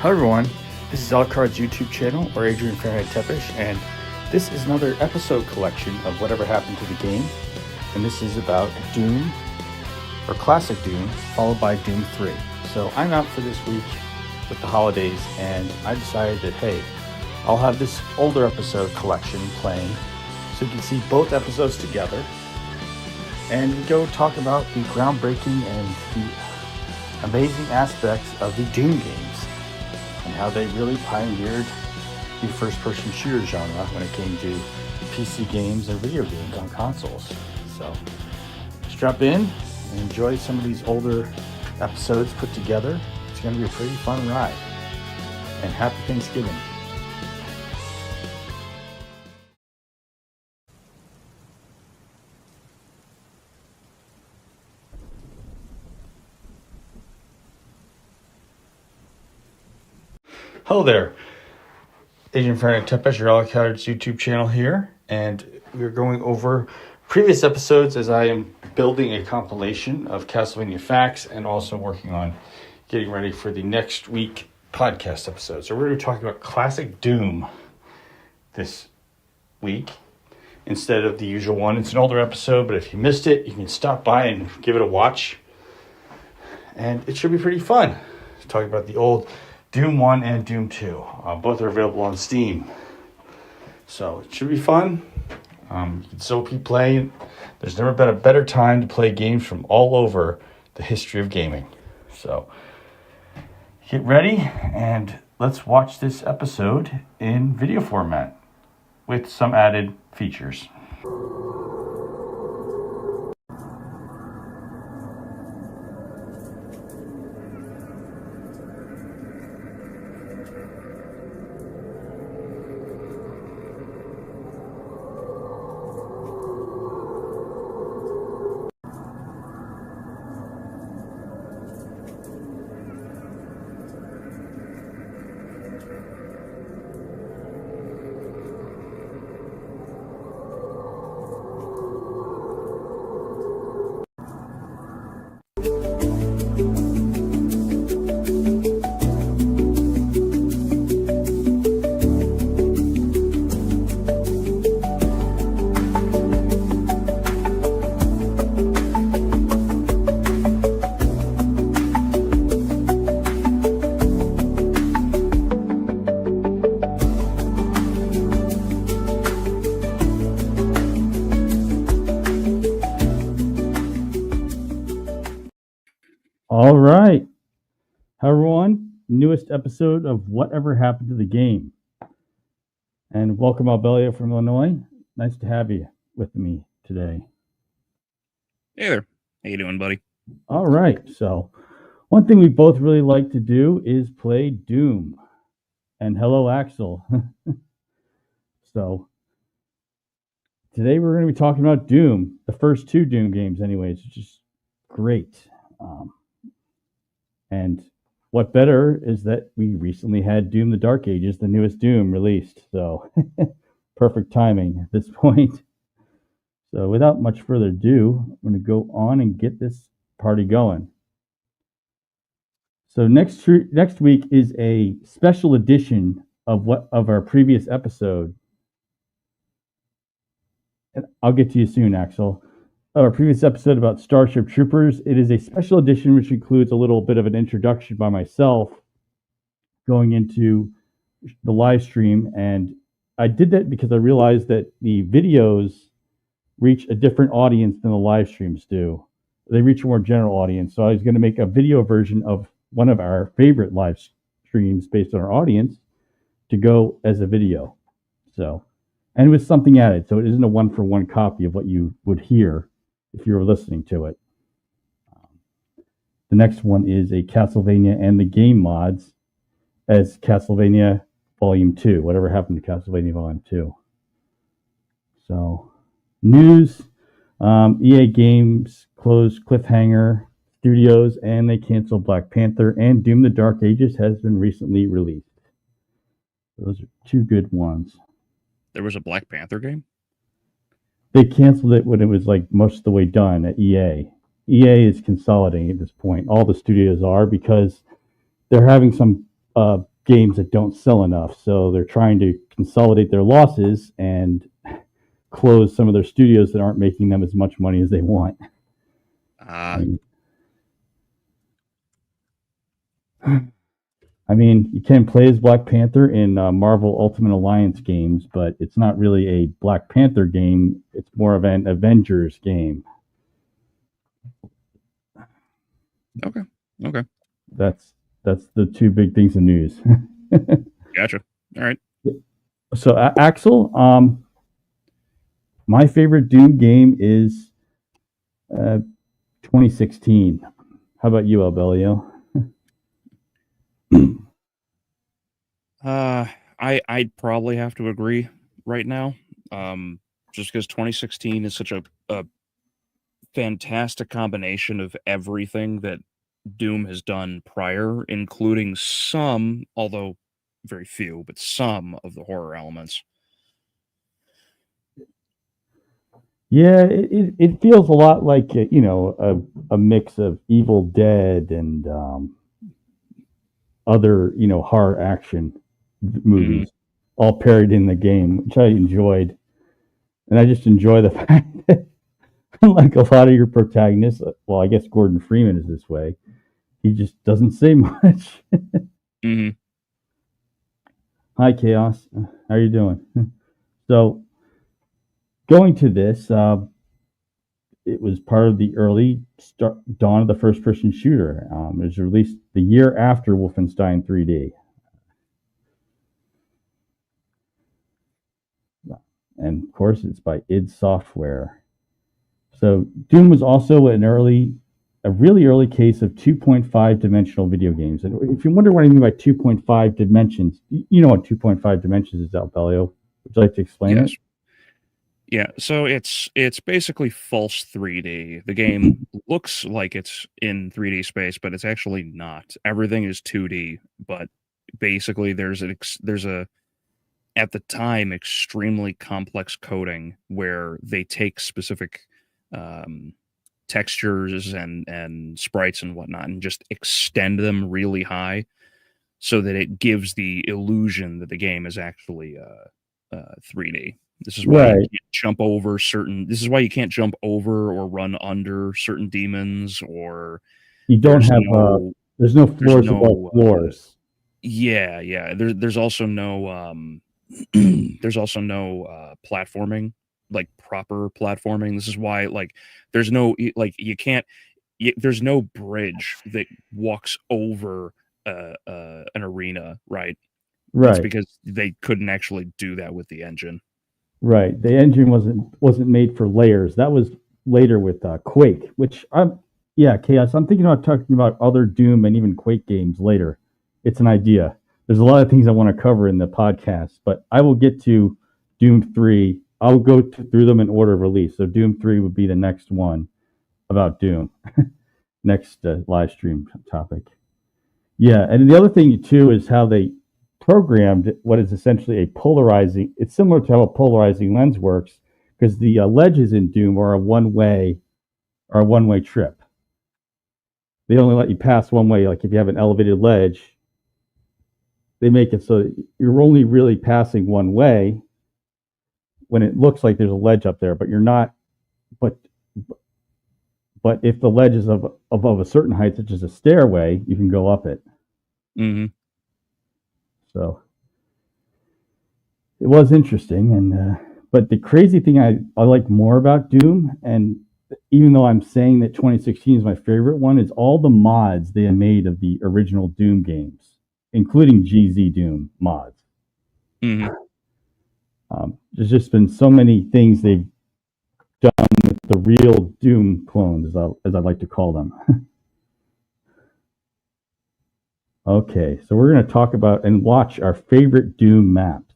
Hello everyone, this is Alucard's YouTube channel, or Adrian Tepes, and this is another episode collection of Whatever Happened to the Game, and this is about Doom, or Classic Doom, followed by Doom 3. So I'm out for this week with the holidays, and I decided that, hey, I'll have this older episode collection playing, so you can see both episodes together, and we go talk about the groundbreaking and the amazing aspects of the Doom games, and how they really pioneered the first-person shooter genre when it came to PC games and video games on consoles. So strap in and enjoy some of these older episodes put together. It's going to be a pretty fun ride. And happy Thanksgiving. Hello there, Adrian Tepes, your Alucard's YouTube channel here, and we're going over previous episodes as I am building a compilation of Castlevania facts and also working on getting ready for the next week podcast episode. So we're going to be talking about Classic Doom this week instead of the usual one. It's an older episode, but if you missed it, you can stop by and give it a watch, and it should be pretty fun. Talking about the old Doom 1 and Doom 2. Both are available on Steam. So it should be fun. You can still keep playing. There's never been a better time to play games from all over the history of gaming. So get ready and let's watch this episode in video format with some added features. All right. Hi, everyone. Newest episode of Whatever Happened to the Game. And welcome, Albelia from Illinois. Nice to have you with me today. Hey there. How you doing, buddy? All right. So one thing we both really like to do is play Doom. And hello, Axel. So today we're going to be talking about Doom. The first two Doom games anyways, which is great. And what better is that we recently had Doom the Dark Ages, the newest Doom, released. So perfect timing at this point. So without much further ado, I'm going to go on and get this party going. So next week is a special edition of our previous episode. And I'll get to you soon, Axel. Our previous episode about Starship Troopers. It is a special edition which includes a little bit of an introduction by myself going into the live stream, and I did that because I realized that the videos reach a different audience than the live streams do. They reach a more general audience, so I was going to make a video version of one of our favorite live streams based on our audience to go as a video. So, and with something added, so it isn't a one-for-one copy of what you would hear if you were listening to it. The next one is a Castlevania and the game mods as Castlevania Volume 2. Whatever happened to Castlevania Volume 2. So, news. EA Games closed Cliffhanger Studios and they canceled Black Panther, and Doom the Dark Ages has been recently released. Those are two good ones. There was a Black Panther game? They canceled it when it was like most of the way done at EA. EA is consolidating at this point. All the studios are, because they're having some games that don't sell enough. So they're trying to consolidate their losses and close some of their studios that aren't making them as much money as they want. I mean, you can play as Black Panther in Marvel Ultimate Alliance games, but it's not really a Black Panther game. It's more of an Avengers game. Okay. That's the two big things in news. Gotcha. All right. So, Axel, my favorite Doom game is 2016. How about you, Albelio? I'd probably have to agree right now. Just because 2016 is such a fantastic combination of everything that Doom has done prior, including some, although very few, but some of the horror elements. Yeah, it feels a lot like a mix of Evil Dead and other horror action movies, all parodied in the game, which I enjoyed, and I just enjoy the fact that unlike a lot of your protagonists, well, I guess Gordon Freeman is this way. He just doesn't say much. Hi, Chaos. How are you doing? So, going to this, it was part of the early dawn of the first-person shooter. It was released the year after Wolfenstein 3D. And, of course, it's by id Software. So, Doom was also a really early case of 2.5 dimensional video games. And if you wonder what I mean by 2.5 dimensions, you know what 2.5 dimensions is, Albelio. Would you like to explain it? Yeah, so it's basically false 3D. The game looks like it's in 3D space, but it's actually not. Everything is 2D, but basically there's a at the time extremely complex coding where they take specific textures and sprites and whatnot and just extend them really high so that it gives the illusion that the game is actually 3D. This is why you can't jump over This is why you can't jump over or run under certain demons, or you don't have. There's no floors above floors. Yeah. There's also no there's also no platforming, like proper platforming. This is why there's no there's no bridge that walks over an arena, right? That's because they couldn't actually do that with the engine. Right. The engine wasn't made for layers. That was later with Quake, which Chaos. I'm thinking about talking about other Doom and even Quake games later. It's an idea. There's a lot of things I want to cover in the podcast, but I will get to Doom 3. I'll go through them in order of release. So Doom 3 would be the next one about Doom. Next live stream topic. Yeah, and the other thing too is how they programmed what is essentially a polarizing. It's similar to how a polarizing lens works because the ledges in Doom are a one-way trip. They only let you pass one way. Like if you have an elevated ledge, they make it so that you're only really passing one way when it looks like there's a ledge up there, but you're not. But if the ledge is above a certain height, such as a stairway, you can go up it. So it was interesting, and but the crazy thing I like more about Doom, and even though I'm saying that 2016 is my favorite one, is all the mods they have made of the original Doom games, including GZ Doom mods. There's just been so many things they've done with the real Doom clones, as I like to call them. Okay, so we're going to talk about and watch our favorite Doom maps.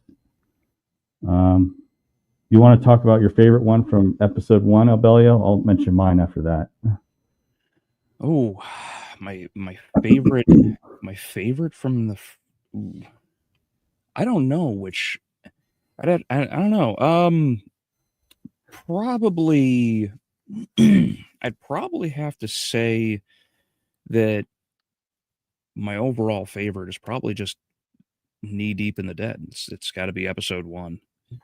You want to talk about your favorite one from episode 1, Albelio? I'll mention mine after that. Oh, my favorite, my favorite from the. I don't know which. I don't know. Probably. I'd probably have to say that my overall favorite is probably just knee deep in the dead. It's got to be episode 1.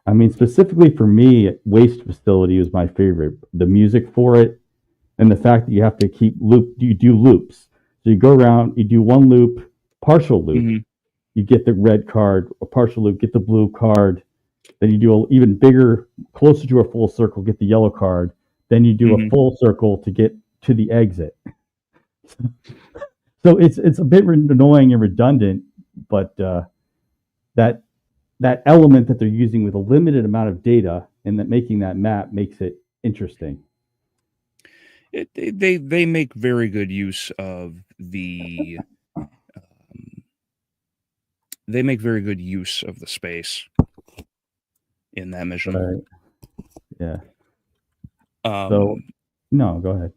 I mean, specifically for me, Waste Facility was my favorite. The music for it, and the fact that you have to you do loops. So you go around, you do one loop, partial loop. Mm-hmm. You get the red card, a partial loop, get the blue card. Then you do an even bigger, closer to a full circle, get the yellow card. Then you do a full circle to get to the exit. So it's a bit annoying and redundant, but that element that they're using with a limited amount of data and that making that map makes it interesting. They make very good use of the they make very good use of the space in that mission. Right. Yeah. So no, go ahead.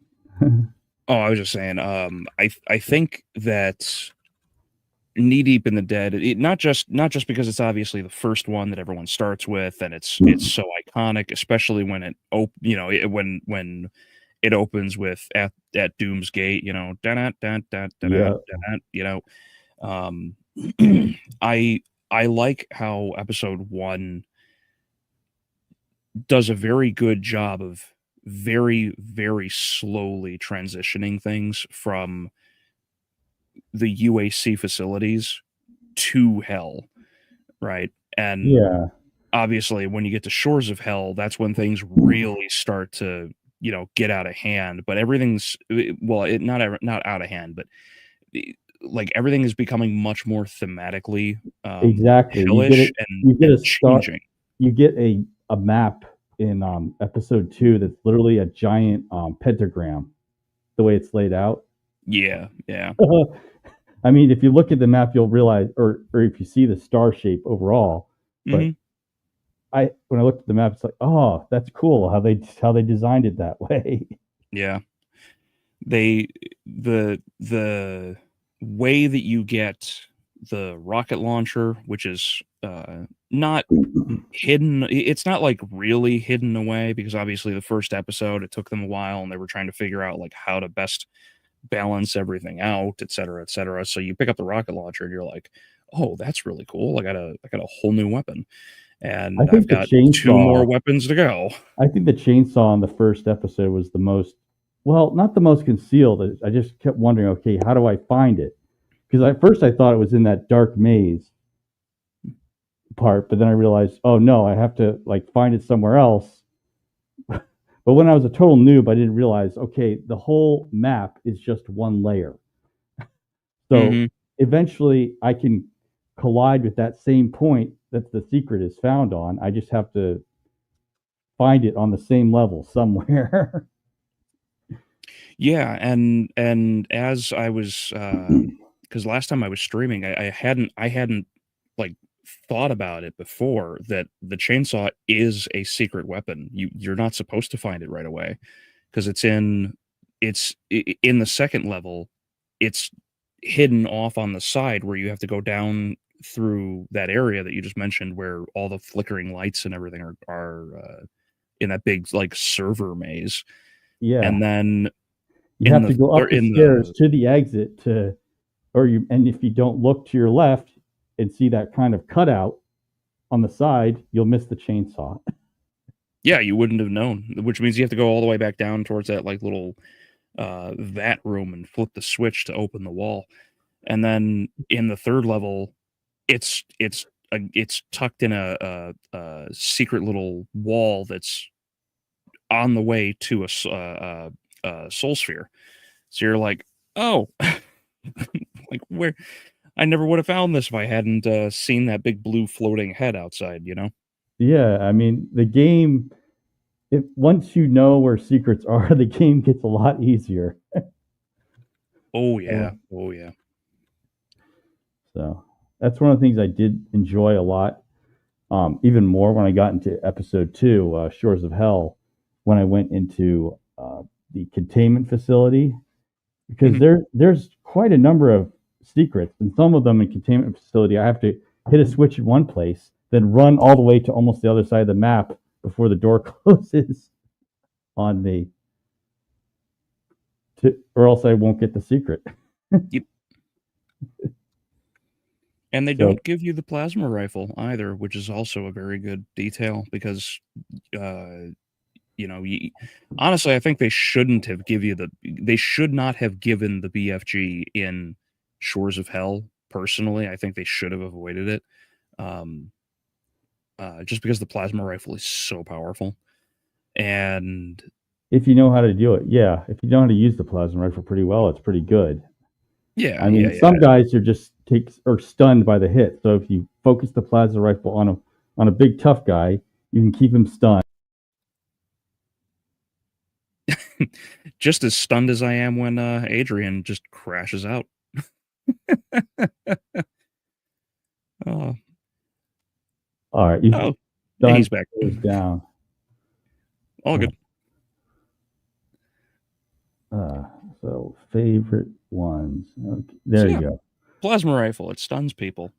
Oh, I was just saying. I think that knee deep in the dead. Not just because it's obviously the first one that everyone starts with, and it's so iconic, especially when it when it opens with at Doom's Gate. You know, you know. I like how episode 1 does a very good job of very, very slowly transitioning things from the UAC facilities to Hell, right? And obviously when you get to Shores of Hell, that's when things really start to, you know, get out of hand. But everything's not out of hand, but like everything is becoming much more thematically exactly. hellish you get a changing. You get a map in episode 2 that's literally a giant pentagram, the way it's laid out. Yeah. I mean, if you look at the map, you'll realize, or if you see the star shape overall. But when I looked at the map, it's like, oh, that's cool how they designed it that way. Yeah, the way that you get the rocket launcher, which is not hidden. It's not like really hidden away, because obviously the first episode, it took them a while and they were trying to figure out like how to best balance everything out, et cetera, et cetera. So you pick up the rocket launcher and you're like, oh, that's really cool. I got a whole new weapon, and I've got 2 more weapons to go. I think the chainsaw in the first episode was the most, well, not the most concealed. I just kept wondering, okay, how do I find it? Because at first I thought it was in that dark maze part, but then I realized, oh no, I have to like find it somewhere else. But when I was a total noob, I didn't realize, okay, the whole map is just one layer. So eventually I can collide with that same point that the secret is found on. I just have to find it on the same level somewhere. Yeah, and as I was because last time I was streaming, I hadn't like thought about it before, that the chainsaw is a secret weapon. You're not supposed to find it right away, because it's in the second level. It's hidden off on the side where you have to go down through that area that you just mentioned, where all the flickering lights and everything are in that big like server maze. Yeah, and then you have to go up the stairs to the exit and if you don't look to your left and see that kind of cutout on the side, you'll miss the chainsaw. Yeah, you wouldn't have known, which means you have to go all the way back down towards that like little vat room and flip the switch to open the wall. And then in the third level, it's tucked in a secret little wall that's on the way to a soul sphere. So you're like, oh, like where? I never would have found this if I hadn't seen that big blue floating head outside, you know? Yeah, I mean, the game, once you know where secrets are, the game gets a lot easier. Oh, yeah. Oh, yeah. So that's one of the things I did enjoy a lot. Even more when I got into episode 2, Shores of Hell, when I went into the containment facility, because there's quite a number of secrets, and some of them in containment facility I have to hit a switch in one place, then run all the way to almost the other side of the map before the door closes on me, or else I won't get the secret. Yep. And they So don't give you the plasma rifle either, which is also a very good detail because, honestly, I think they shouldn't have they should not have given the BFG in Shores of Hell. Personally, I think they should have avoided it. Just because the plasma rifle is so powerful. And if you know how to do it, yeah. If you know how to use the plasma rifle pretty well, it's pretty good. yeah, I mean, some guys are just stunned by the hit. So if you focus the plasma rifle on a big tough guy, you can keep him stunned. Just as stunned as I am when Adrian just crashes out. Oh. All right. Yeah, he's back. Down. All good. So favorite ones. Okay, there you go. Plasma rifle. It stuns people.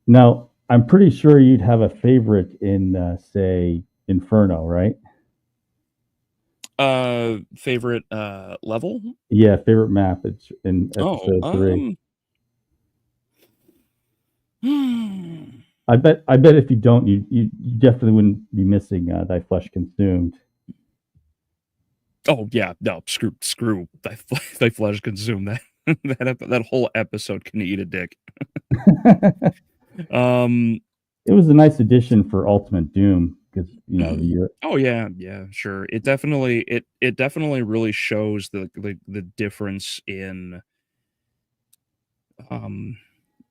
Now, I'm pretty sure you'd have a favorite in, say, Inferno, right? Favorite level? Yeah, favorite map. It's in episode 3. I bet if you don't, you definitely wouldn't be missing Thy Flesh Consumed. Oh yeah, no, screw Thy Flesh Consumed. That whole episode can eat a dick. It was a nice addition for Ultimate Doom because the oh yeah, sure. It definitely really shows the difference in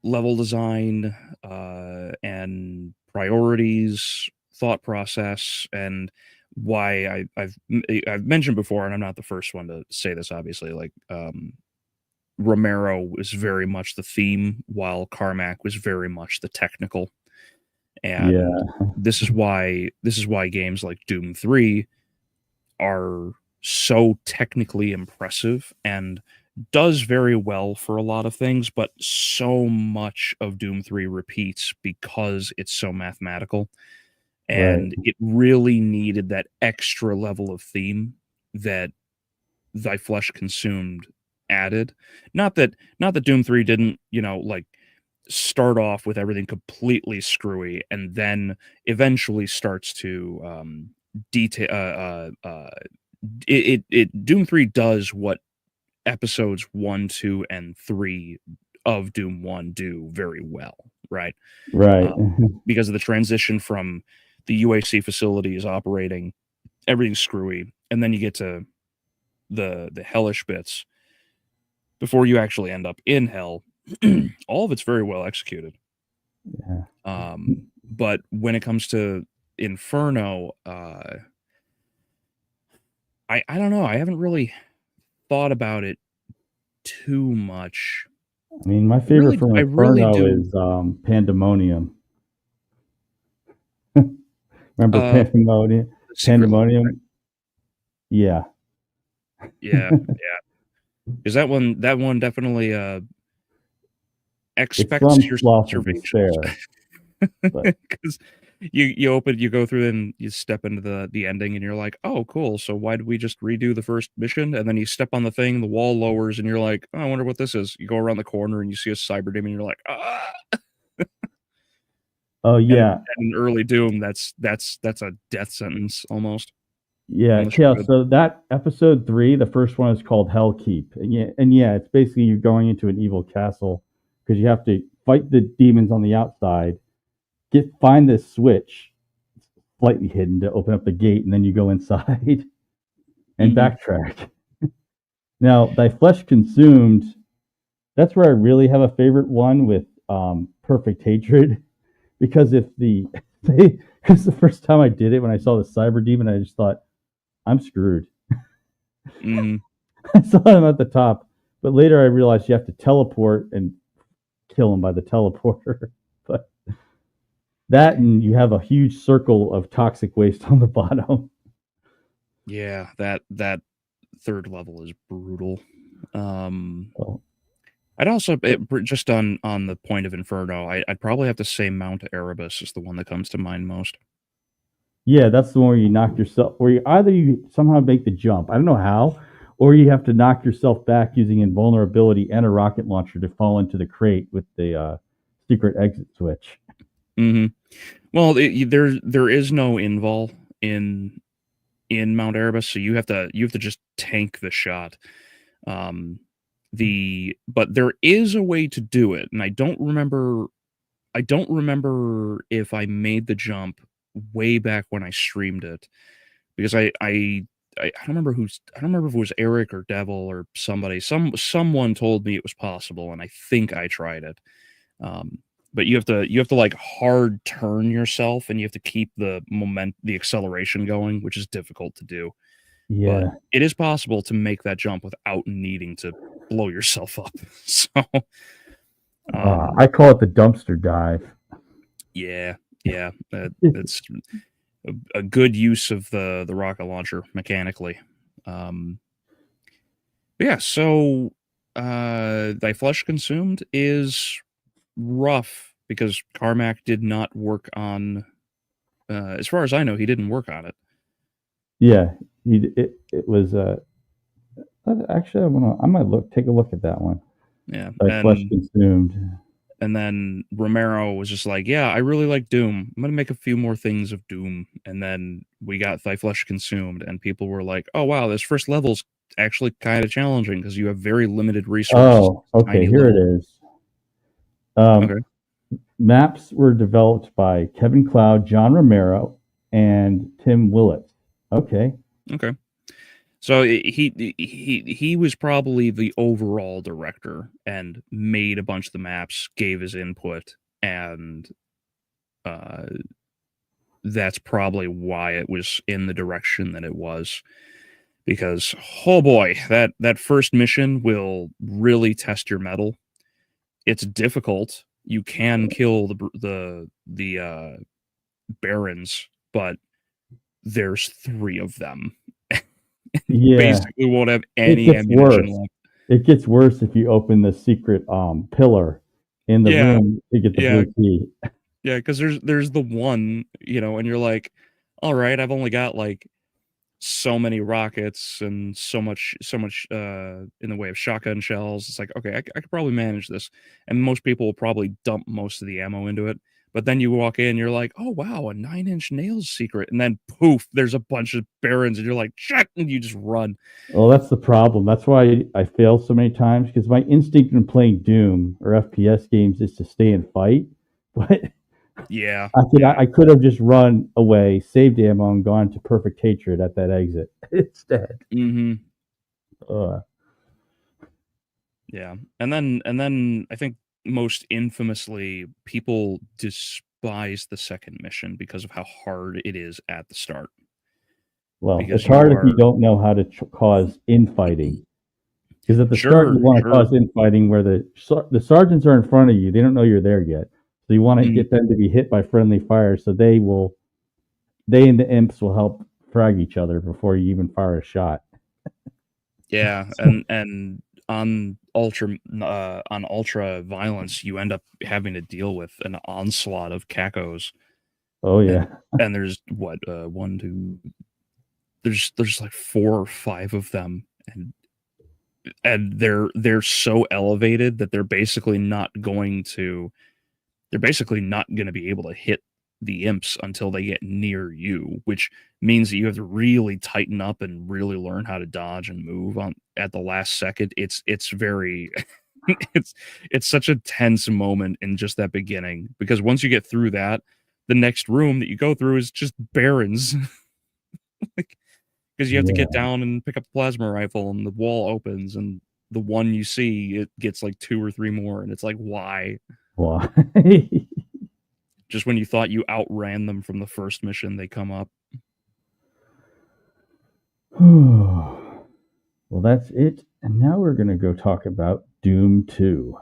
level design and priorities, thought process, and why I've mentioned before, and I'm not the first one to say this, obviously, like Romero was very much the theme while Carmack was very much the technical. And this is why games like Doom 3 are so technically impressive and does very well for a lot of things, but so much of Doom 3 repeats because it's so mathematical. And it really needed that extra level of theme that Thy Flesh Consumed added. Not that Doom 3 didn't, start off with everything completely screwy and then eventually starts to detail Doom 3 does what episodes 1, 2, and 3 of Doom 1 do very well, right? Because of the transition from the UAC facility is operating, everything's screwy, and then you get to the hellish bits before you actually end up in hell. All of it's very well executed. But when it comes to Inferno, I don't know. I haven't really thought about it too much. I mean, my favorite from Inferno is Pandemonium. Remember Pandemonium? Pandemonium? Yeah. Is that one definitely expects your observations? Because you go through and you step into the ending and you're like, oh cool, so why did we just redo the first mission? And then you step on the thing, the wall lowers, and you're like, oh, I wonder what this is. You go around the corner and you see a cyber demon and you're like, ah. Oh yeah. And in early Doom, that's a death sentence almost. Yeah, so that episode 3, the first one is called Hellkeep. And it's basically you're going into an evil castle because you have to fight the demons on the outside, find this switch, slightly hidden, to open up the gate, and then you go inside and backtrack. Now, Thy Flesh Consumed, that's where I really have a favorite one with Perfect Hatred, because because the first time I did it, when I saw the cyber demon, I just thought, I'm screwed. I saw him at the top, but later I realized you have to teleport and kill him by the teleporter. But that, and you have a huge circle of toxic waste on the bottom. Yeah, that third level is brutal. I'd also, just on the point of Inferno, I'd probably have to say Mount Erebus is the one that comes to mind most. Yeah, that's the one where you knock yourself, where you somehow make the jump. I don't know how, or you have to knock yourself back using invulnerability and a rocket launcher to fall into the crate with the secret exit switch. Mm-hmm. Well, there is no invol in Mount Erebus, so you have to just tank the shot. But there is a way to do it, and I don't remember if I made the jump way back when I streamed it, because I don't remember I don't remember if it was Eric or Devil or somebody. Someone told me it was possible, and I think I tried it. But you have to like hard turn yourself, and you have to keep the acceleration going, which is difficult to do. Yeah, But it is possible to make that jump without needing to blow yourself up. So I call it the dumpster dive. yeah, that's a good use of the rocket launcher mechanically. Yeah, so Thy Flesh Consumed is rough because Carmack did not work on, as far as I know, he didn't work on it. Yeah, it was actually I might take a look at that one. Yeah, Thy Flesh Consumed. And then Romero was just like, yeah, I really like Doom. I'm going to make a few more things of Doom. And then we got Thy Flesh Consumed, and people were like, oh, wow, this first level's actually kind of challenging because you have very limited resources. Oh, okay, here it is. Okay. Maps were developed by Kevin Cloud, John Romero, and Tim Willett. Okay. So he was probably the overall director and made a bunch of the maps, gave his input, and that's probably why it was in the direction that it was. Because oh boy, that first mission will really test your mettle. It's difficult. You can kill the barons, but there's 3 of them. Yeah, basically won't have any ammunition left. It gets worse if you open the secret pillar in the room to get the blue key. Yeah, because there's the one, and you're like, all right, I've only got like so many rockets and so much in the way of shotgun shells. It's like, okay, I could probably manage this, and most people will probably dump most of the ammo into it. But then you walk in, you're like, oh wow, a 9-inch nails secret, and then poof, there's a bunch of barons, and you're like, shit, and you just run. Well, that's the problem. That's why I fail so many times, because my instinct in playing Doom or FPS games is to stay and fight. But yeah, I could have just run away, saved ammo, and gone to perfect hatred at that exit instead. Mm-hmm. Yeah, and then I think most infamously, people despise the second mission because of how hard it is at the start. Well, because it's hard if you don't know how to cause infighting. Because at the start, you want to cause infighting where the sergeants are in front of you. They don't know you're there yet. So you want to get them to be hit by friendly fire, so they and the imps will help frag each other before you even fire a shot. Yeah, and on ultra violence, you end up having to deal with an onslaught of cacos. Oh yeah, and there's what 1, 2. There's like 4 or 5 of them, and they're so elevated that they're basically not going to be able to hit the imps until they get near you, which means that you have to really tighten up and really learn how to dodge and move at the last second. It's very it's such a tense moment in just that beginning, because once you get through that, the next room that you go through is just barons. Because you have to get down and pick up the plasma rifle, and the wall opens, and the one you see, it gets like 2 or 3 more, and it's like, why? Just when you thought you outran them from the first mission, they come up. Well, that's it. And now we're going to go talk about Doom 2.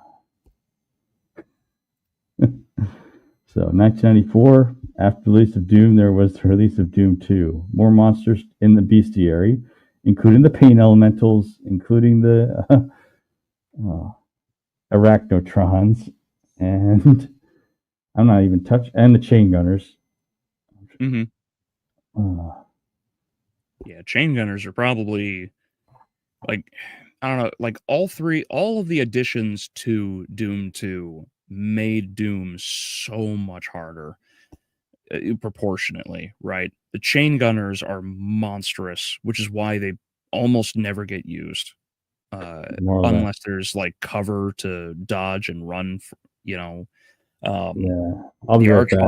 So, 1994, after the release of Doom, there was the release of Doom 2. More monsters in the bestiary, including the pain elementals, including the arachnotrons, and I'm not even and the chain gunners. Mm-hmm. Yeah, chain gunners are probably like, I don't know, like all of the additions to Doom 2 made Doom so much harder, proportionately, right? The chain gunners are monstrous, which is why they almost never get used, More or less. unless there's like cover to dodge and run. Um, Yeah, I'll be the right back.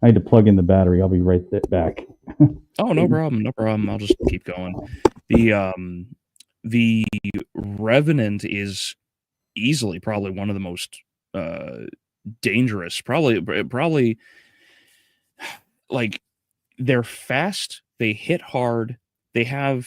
I need to plug in the battery. I'll be right back. Oh, no problem, no problem. I'll just keep going. The Revenant is easily probably one of the most dangerous. Probably like they're fast. They hit hard. They're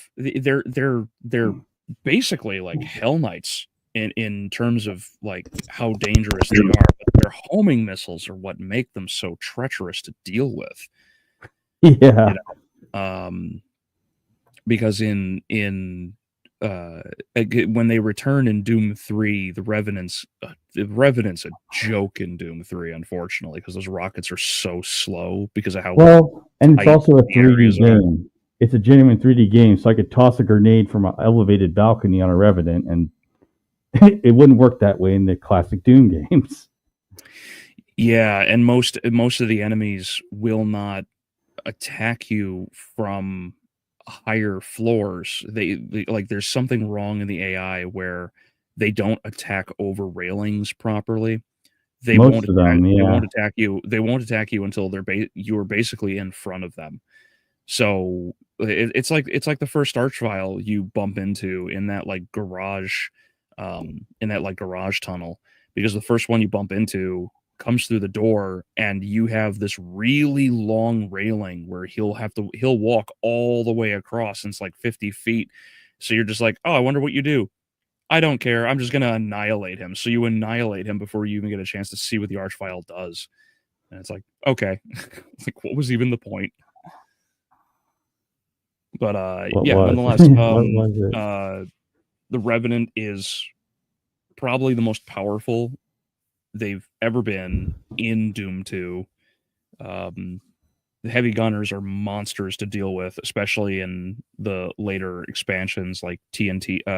basically like Hell Knights in terms of like how dangerous they are. But their homing missiles are what make them so treacherous to deal with. Yeah. You know? Because when they return in Doom 3, the Revenant's a joke in Doom 3, unfortunately, because those rockets are so slow because of how and it's also a the areas 3D game. It's a genuine 3D game, so I could toss a grenade from an elevated balcony on a Revenant, and it wouldn't work that way in the classic Doom games. Yeah, and most of the enemies will not attack you from higher floors. They like there's something wrong in the AI where they don't attack over railings properly. They won't attack you. They won't attack you until you're basically in front of them. So it's like the first Archvile you bump into in that like garage tunnel, because the first one you bump into comes through the door and you have this really long railing where he'll walk all the way across, and it's like 50 feet. So you're just like, oh, I wonder what you do. I don't care. I'm just going to annihilate him. So you annihilate him before you even get a chance to see what the Archvile does. And it's like, okay, like what was even the point? But nonetheless, the Revenant is probably the most powerful they've ever been in Doom 2. The heavy gunners are monsters to deal with, especially in the later expansions like Plutonia.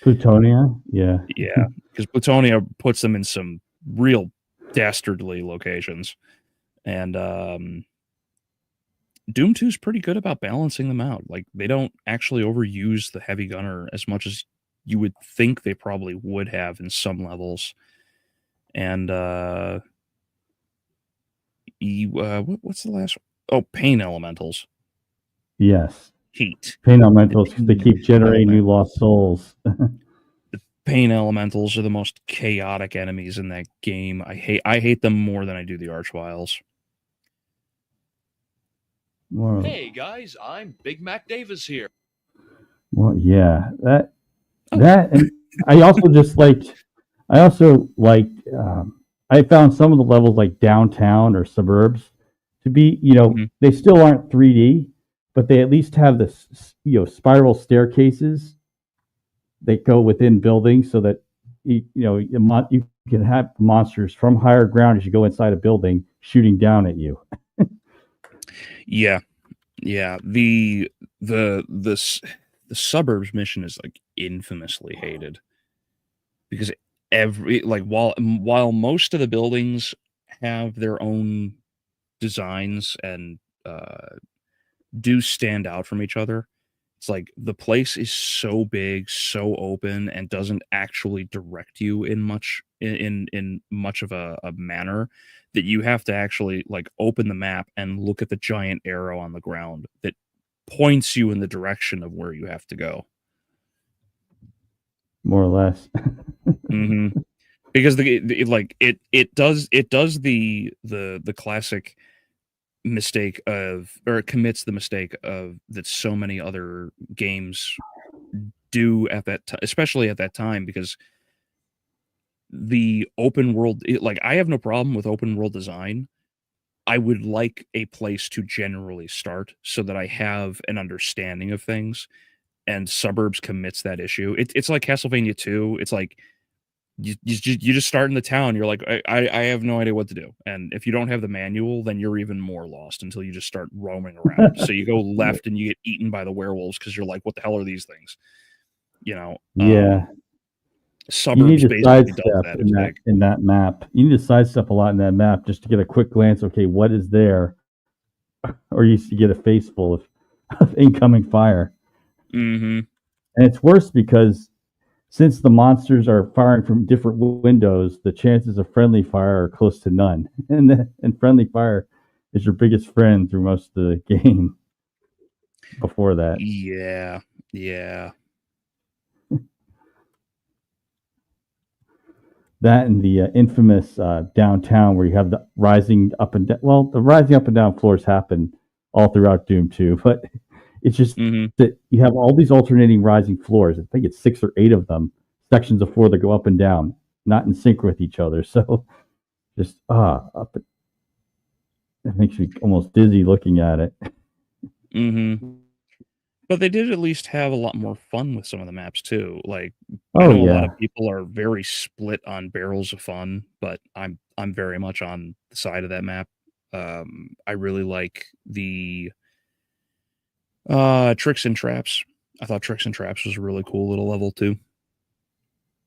Plutonia, yeah. Yeah, because Plutonia puts them in some real dastardly locations. And Doom 2 is pretty good about balancing them out. Like, they don't actually overuse the heavy gunner as much as you would think they probably would have in some levels. And what's the last one? Oh, pain elementals. Yes. Heat. Pain elementals, they keep generating new lost souls. The pain elementals are the most chaotic enemies in that game. I hate them more than I do the Archviles. Whoa. Hey guys, I'm Big Mac Davis here. Well, yeah, and I also liked. I found some of the levels like downtown or suburbs to be, they still aren't 3D, but they at least have this, spiral staircases that go within buildings, so that you can have monsters from higher ground as you go inside a building shooting down at you. Yeah. The suburbs mission is like infamously hated because while most of the buildings have their own designs and do stand out from each other, it's like the place is so big, so open, and doesn't actually direct you in much of a manner that you have to actually like open the map and look at the giant arrow on the ground that points you in the direction of where you have to go. More or less. Mm-hmm. Because it does the classic mistake it commits the mistake of that so many other games do at that especially at that time, because the open world, I have no problem with open world design. I would like a place to generally start so that I have an understanding of things, and Suburbs commits that issue. It's like Castlevania 2. It's like you just start in the town. You're like, I have no idea what to do. And if you don't have the manual, then you're even more lost until you just start roaming around. So you go left and you get eaten by the werewolves because you're like, what the hell are these things? Yeah. You need Suburbs to basically does sidestep that. in It's that big. in that map. You need to sidestep a lot in that map just to get a quick glance. Okay, what is there? Or you get a face full of incoming fire. Mm-hmm. And it's worse because since the monsters are firing from different windows, the chances of friendly fire are close to none. And friendly fire is your biggest friend through most of the game before that. Yeah. Yeah. That and the infamous downtown where you have the rising up and down. Well, the rising up and down floors happen all throughout Doom 2, but it's just Mm-hmm. that you have all these alternating rising floors. I think it's 6 or 8 of them, sections of floor that go up and down, not in sync with each other. So just up. It makes me almost dizzy looking at it. Mm-hmm. But they did at least have a lot more fun with some of the maps too. Like I Oh know a lot yeah, of people are very split on Barrels of Fun, but I'm very much on the side of that map. I really like the Tricks and Traps. I thought Tricks and Traps was a really cool little level too.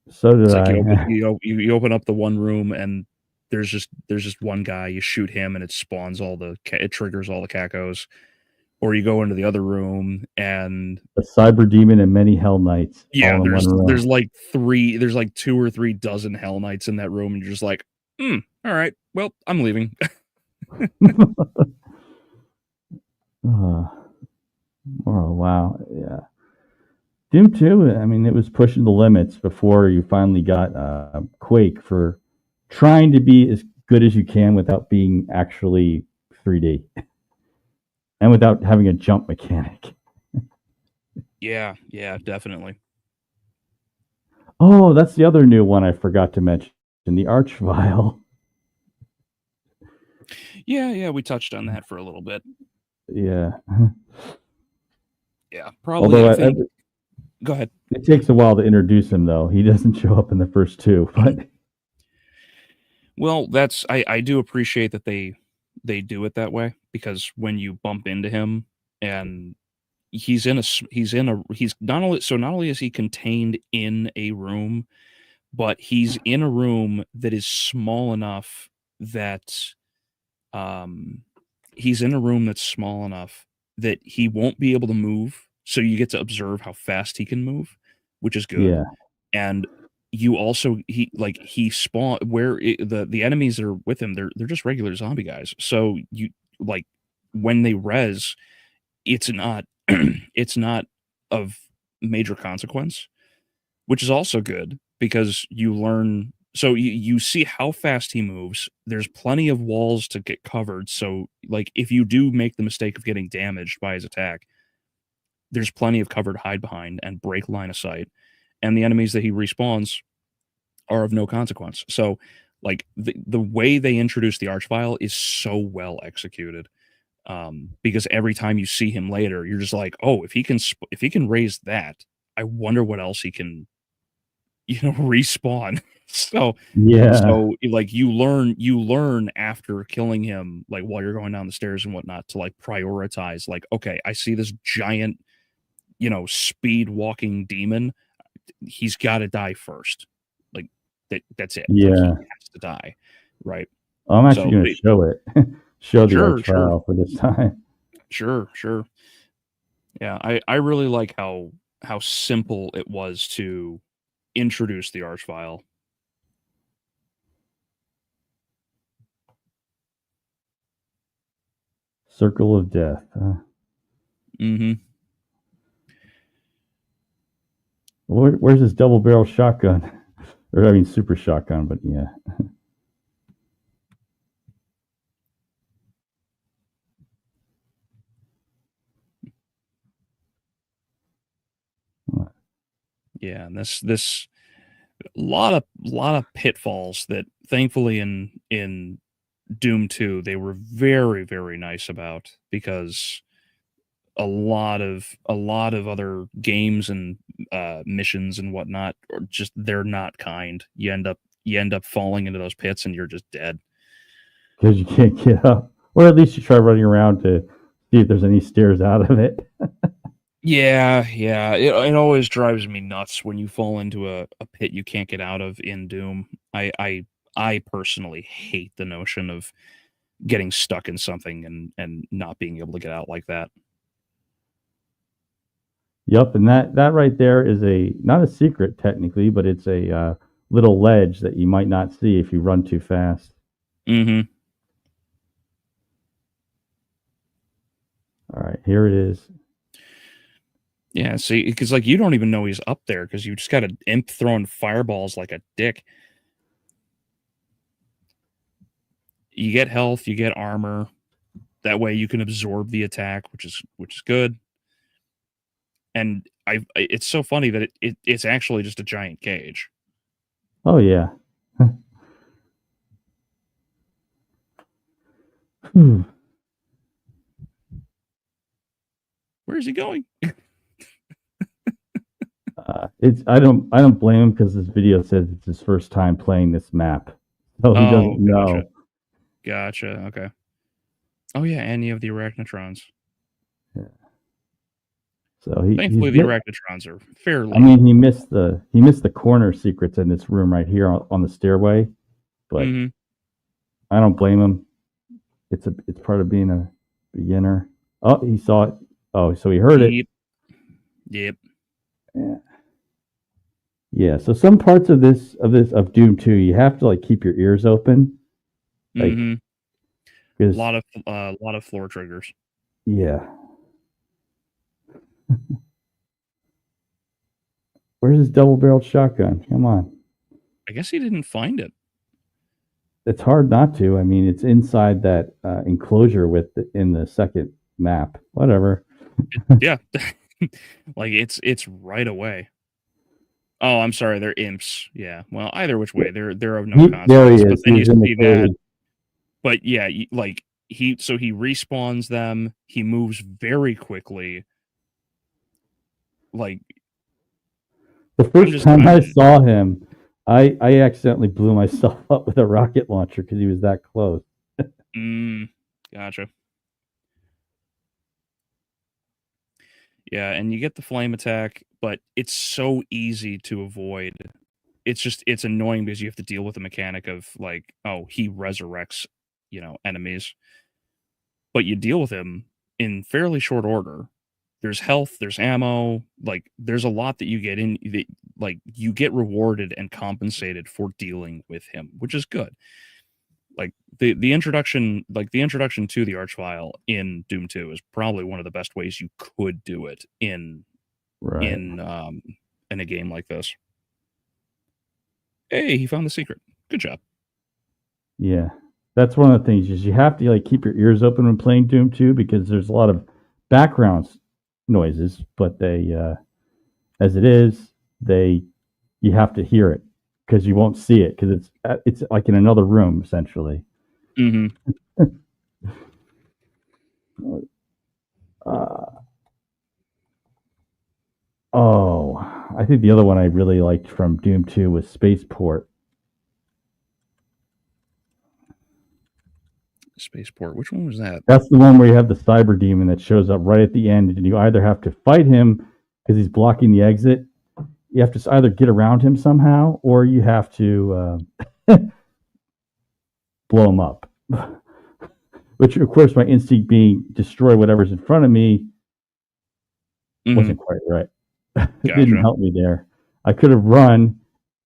so did It's like I. you open up the one room and there's just one guy. You shoot him and it spawns it triggers all the cacos. Or you go into the other room and A cyber demon and many hell knights yeah, all in one room. there's like 2 or 3 dozen Hell Knights in that room, and you're just like, all right, well, I'm leaving. Oh wow, yeah. Doom 2, I mean, it was pushing the limits before you finally got Quake for trying to be as good as you can without being actually 3D and without having a jump mechanic. Yeah, definitely. Oh, that's the other new one I forgot to mention, the Archvile. Yeah, we touched on that for a little bit. Yeah. Yeah, probably. Although I think. Go ahead. It takes a while to introduce him, though. He doesn't show up in the first 2, but Well, I do appreciate that they do it that way, because when you bump into him and he's not only is he contained in a room, but he's in a room that is small enough that he won't be able to move, so you get to observe how fast he can move, which is good. yeah. And you also he spawn where the enemies that are with him, they're just regular zombie guys. So you like when they res, it's not it's not of major consequence, which is also good because you learn. So you see how fast he moves. There's plenty of walls to get covered. So like if you do make the mistake of getting damaged by his attack, there's plenty of cover to hide behind and break line of sight. And the enemies that he respawns are of no consequence. So like the way they introduce the Archvile is so well executed. Because every time you see him later, you're just like, oh, if he can raise that, I wonder what else he can, respawn. So like you learn after killing him, like while you're going down the stairs and whatnot, to like prioritize, like, okay, I see this giant, speed walking demon. He's got to die first. Like that's it. Yeah. Like, he has to die. Right. I'm actually going to show it. Show the Archvile for this time. Sure. Yeah, I really like how simple it was to introduce the Archvile. Circle of Death. Mm-hmm. Where's his double barrel shotgun? Or I mean super shotgun, but yeah. Yeah, and this lot of pitfalls that thankfully in Doom 2 they were very, very nice about, because a lot of other games and missions and whatnot are just, they're not kind. You end up falling into those pits and you're just dead because you can't get up, or at least you try running around to see if there's any stairs out of it. Yeah, yeah. It always drives me nuts when you fall into a pit you can't get out of in Doom. I personally hate the notion of getting stuck in something and not being able to get out like that. Yep, and that right there is not a secret technically, but it's a little ledge that you might not see if you run too fast. Mm-hmm. All right, here it is. Yeah, see, because like you don't even know he's up there because you just got an imp throwing fireballs like a dick. You get health, you get armor. That way you can absorb the attack, which is good. And it's so funny that it's actually just a giant cage. Oh yeah. Where is he going? I don't blame him because this video says it's his first time playing this map, so he doesn't know. Gotcha. Okay. Oh yeah, and you have the arachnotrons. Yeah. So thankfully the arachnotrons are fairly. I mean, he missed the corner secrets in this room right here on the stairway, but I don't blame him. It's part of being a beginner. Oh, he saw it. Oh, so he heard it. Yep. Yeah. Yeah. So some parts of Doom 2, you have to like keep your ears open. Like, a lot of floor triggers. Yeah. Where's his double-barreled shotgun? Come on. I guess he didn't find it. It's hard not to. I mean, it's inside that enclosure in the second map. Whatever. Yeah. Like it's right away. Oh, I'm sorry, they're imps. Yeah. Well, either which way, they're of no consequence. There he is. But then you see that. But yeah, like he respawns them. He moves very quickly. Like the first time I saw him, I accidentally blew myself up with a rocket launcher because he was that close. Gotcha. Yeah, and you get the flame attack, but it's so easy to avoid. It's annoying because you have to deal with the mechanic of like, oh, he resurrects, enemies. But you deal with him in fairly short order. There's health, there's ammo, like there's a lot that you get in that, like you get rewarded and compensated for dealing with him, which is good. Like the introduction to the Archvile in Doom 2 is probably one of the best ways you could do it in a game like this. Hey, he found the secret. Good job. Yeah. That's one of the things is you have to like keep your ears open when playing Doom 2 because there's a lot of background noises, but they as it is, you have to hear it because you won't see it because it's like in another room essentially. I think the other one I really liked from Doom 2 was Spaceport. Spaceport. Which one was that? That's the one where you have the cyber demon that shows up right at the end, and you either have to fight him because he's blocking the exit. You have to either get around him somehow, or you have to blow him up. Which, of course, my instinct being destroy whatever's in front of me wasn't quite right. It didn't help me there. I could have run,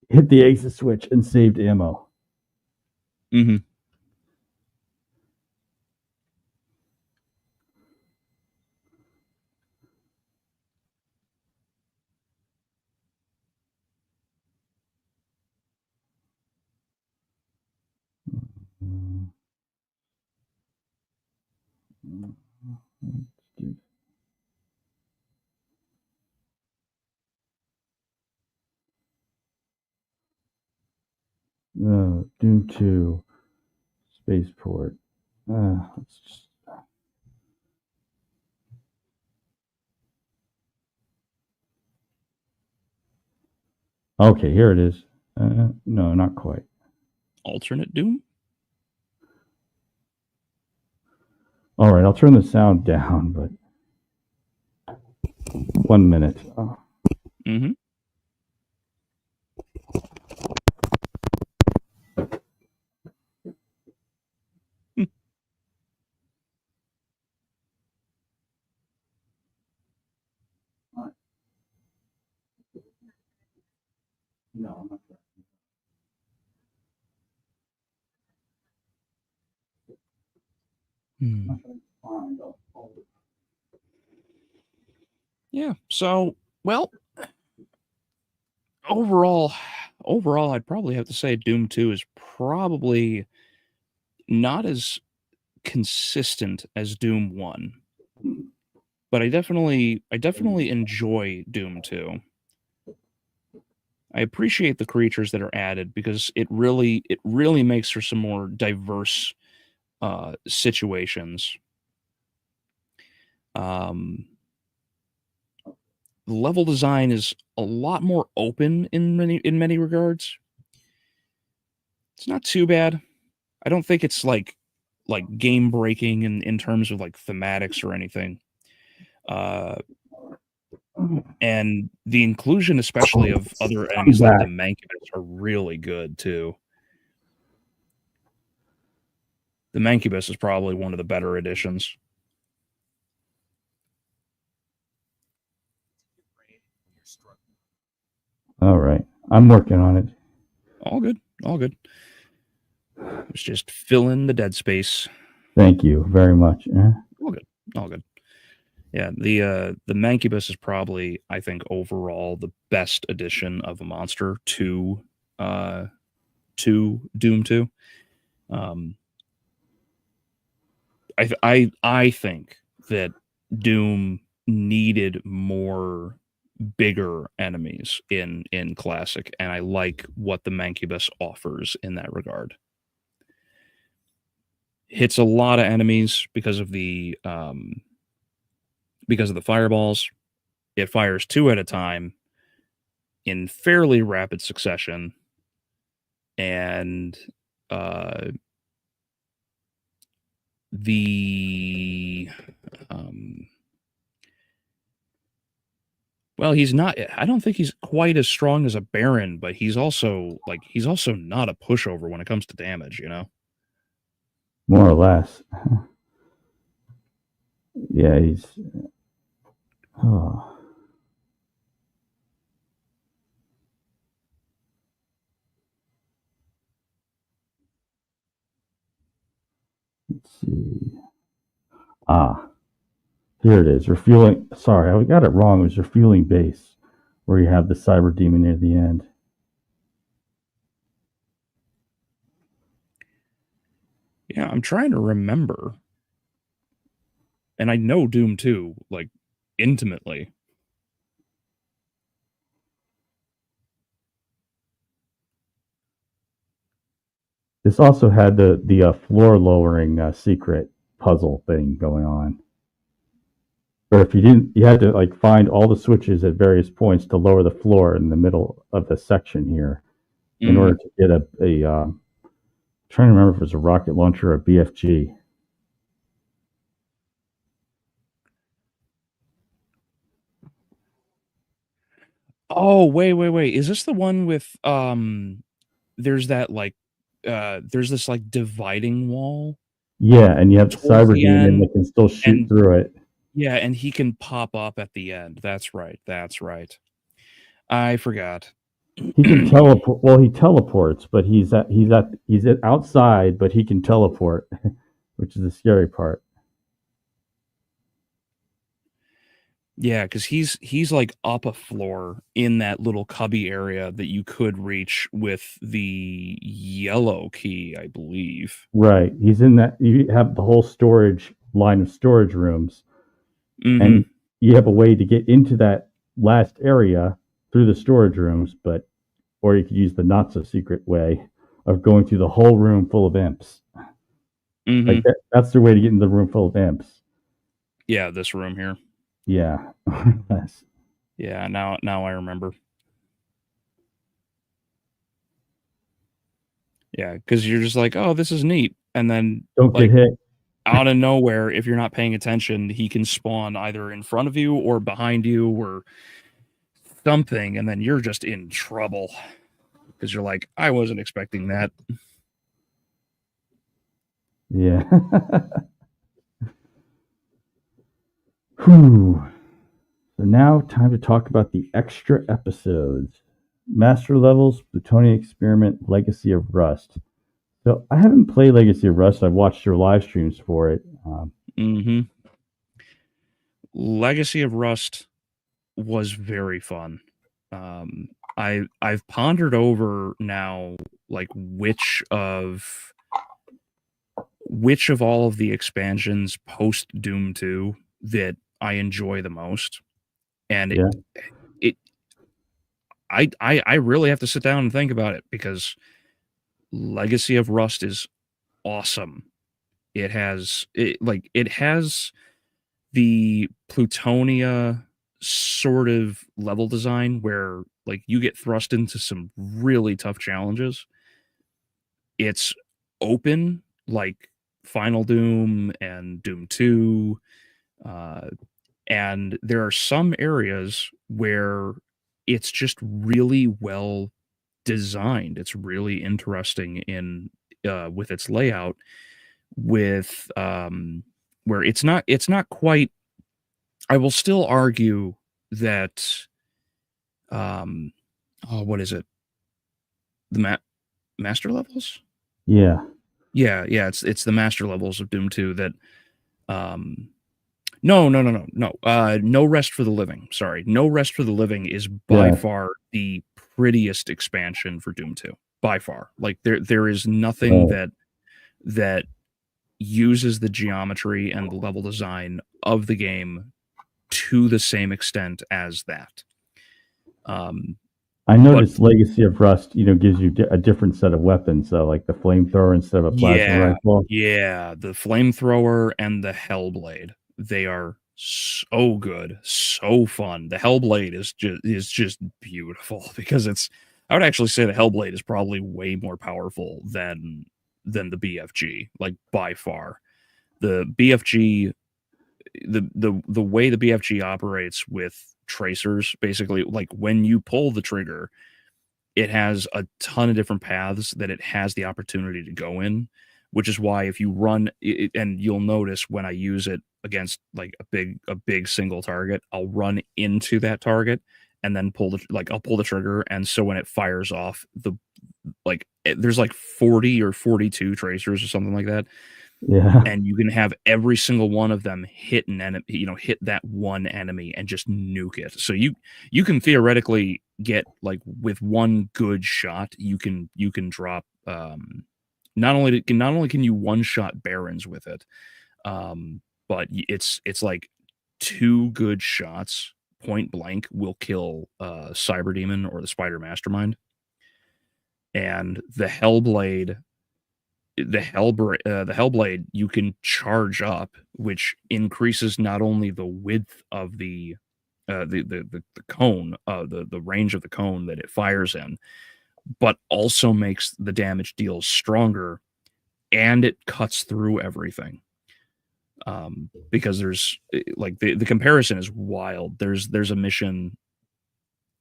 hit the exit switch, and saved ammo. Doom 2, Spaceport. Let's just. Okay, here it is. No, not quite. Alternate Doom? All right, I'll turn the sound down, but 1 minute. Oh. Mm-hmm. No, I'm not sure. Yeah. So, well, overall, I'd probably have to say Doom 2 is probably not as consistent as Doom 1. But I definitely enjoy Doom 2. I appreciate the creatures that are added because it really makes for some more diverse situations. The level design is a lot more open in many regards. It's not too bad. I don't think it's like game breaking in terms of like thematics or anything. And the inclusion, especially of other enemies like the Mancubus, are really good too. The Mancubus is probably one of the better additions. All right. I'm working on it. All good. All good. It's just fill in the dead space. Thank you very much. All good. All good. Yeah, the Mancubus is probably, I think, overall the best addition of a monster to Doom 2. I think that Doom needed more bigger enemies in Classic, and I like what the Mancubus offers in that regard. Hits a lot of enemies because of the fireballs. It fires 2 at a time in fairly rapid succession, and well, he's not. I don't think he's quite as strong as a Baron, but he's also not a pushover when it comes to damage. You know, more or less. Yeah, he's. Oh. Let's see. Here it is. Refueling. Sorry, I got it wrong. It was refueling base, where you have the cyber demon near the end. Yeah, I'm trying to remember, and I know Doom 2 like intimately. This also had the floor lowering secret puzzle thing going on. But if you didn't, you had to like find all the switches at various points to lower the floor in the middle of the section here, in order to get I'm trying to remember if it was a rocket launcher or a BFG. Oh, wait. Is this the one with there's that like there's this like dividing wall? Yeah, and you have the Towards cyber the demon end, that can still shoot through it. Yeah, and he can pop up at the end. That's right. I forgot. He can teleport. Well, he teleports, but he's outside, but he can teleport, which is the scary part. Yeah, because he's like up a floor in that little cubby area that you could reach with the yellow key, I believe. Right. He's in that. You have the whole storage line of storage rooms, and you have a way to get into that last area through the storage rooms, or you could use the not so secret way of going through the whole room full of imps. Like that's the way to get into the room full of imps. Yeah, this room here. Yeah. Yeah, now I remember. Yeah, because you're just like, oh, this is neat. And then don't get hit. out of nowhere, if you're not paying attention, he can spawn either in front of you or behind you or something, and then you're just in trouble because you're like, I wasn't expecting that. Yeah. Whew. So now time to talk about the extra episodes. Master Levels, Plutonian Experiment, Legacy of Rust. So I haven't played Legacy of Rust. I've watched your live streams for it. Legacy of Rust was very fun. I've pondered over now, like which of all of the expansions post Doom 2 that I enjoy the most, and I really have to sit down and think about it, because Legacy of Rust is awesome. It has the Plutonia sort of level design where like you get thrust into some really tough challenges. It's open like Final Doom and Doom 2. And there are some areas where it's just really well designed. It's really interesting in with its layout, with where it's not quite. I will still argue that what is it? The master levels? Yeah. It's the master levels of Doom 2 that No Rest for the Living. Sorry. No Rest for the Living is by far the prettiest expansion for Doom 2. By far. Like there is nothing that uses the geometry and the level design of the game to the same extent as that. I noticed Legacy of Rust, gives you a different set of weapons. So like the flamethrower instead of a plasma rifle. Yeah, the flamethrower and the Hellblade. They are so good, so fun. The Hellblade is just beautiful, because I would actually say the Hellblade is probably way more powerful than the BFG, like by far. The BFG, the way the BFG operates with tracers, basically, like when you pull the trigger, it has a ton of different paths that it has the opportunity to go in, which is why if you run it, and you'll notice when I use it against like a big single target, I'll run into that target and then I'll pull the trigger, and so when it fires off, there's like 40 or 42 tracers or something like that. Yeah. And you can have every single one of them hit an enemy, hit that one enemy and just nuke it. So you can theoretically get, like, with one good shot, you can drop not only can you one shot barons with it, but it's like 2 good shots point blank will kill Cyber Demon or the Spider Mastermind. And the Hellblade, you can charge up, which increases not only the width of the cone, the range of the cone that it fires in, but also makes the damage deals stronger, and it cuts through everything. Because there's like the comparison is wild. There's a mission.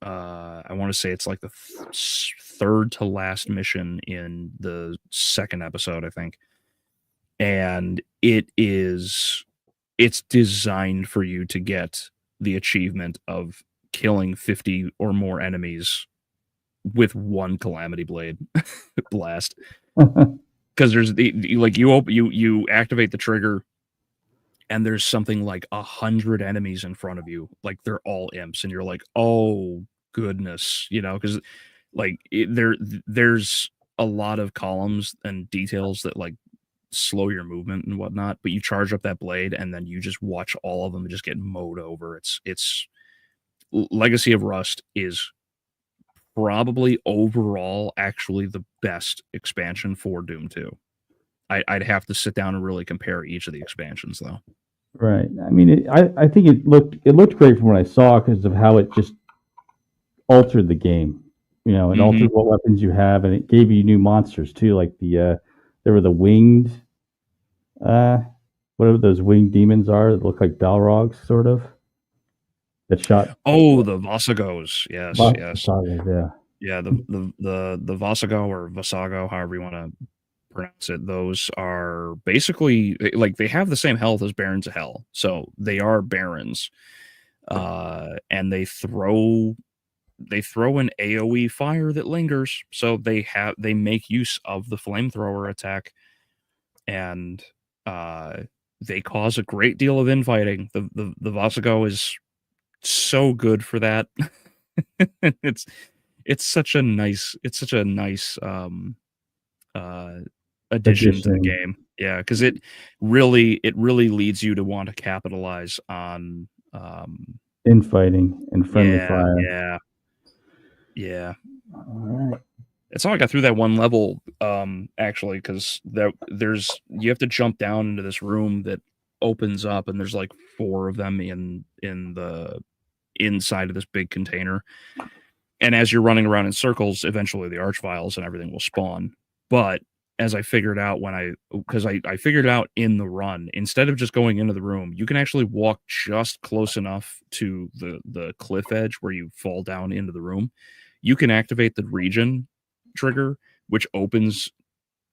I want to say it's like the third to last mission in the second episode, I think. And it's designed for you to get the achievement of killing 50 or more enemies with one Calamity Blade blast. Because there's you activate the trigger, and there's something like 100 enemies in front of you, like they're all imps, and you're like, oh goodness, because like there's a lot of columns and details that like slow your movement and whatnot, but you charge up that blade and then you just watch all of them just get mowed over. It's Legacy of Rust is probably overall actually the best expansion for Doom 2. I'd have to sit down and really compare each of the expansions, though. Right. I mean, I think it looked great from what I saw, because of how it just altered the game. It altered what weapons you have, and it gave you new monsters too. Like there were the winged whatever those winged demons are that look like Balrogs, sort of. That shot. Oh, the Vasagos. Yes, yes. Yeah. Yeah, the Vasago or Vasago, however you want to pronounce it, those are basically like they have the same health as Barons of Hell. So they are Barons. And they throw an AoE fire that lingers. So they make use of the flamethrower attack, and they cause a great deal of infighting. The Vasago is so good for that. it's such a nice addition to the game. Yeah, because it really leads you to want to capitalize on infighting and friendly fire. Yeah. All right. That's how I got through that one level, actually, because you have to jump down into this room that opens up, and there's like 4 of them in the inside of this big container. And as you're running around in circles, eventually the archviles and everything will spawn. But as I figured out I figured out in the run, instead of just going into the room, you can actually walk just close enough to the cliff edge where you fall down into the room. You can activate the region trigger, which opens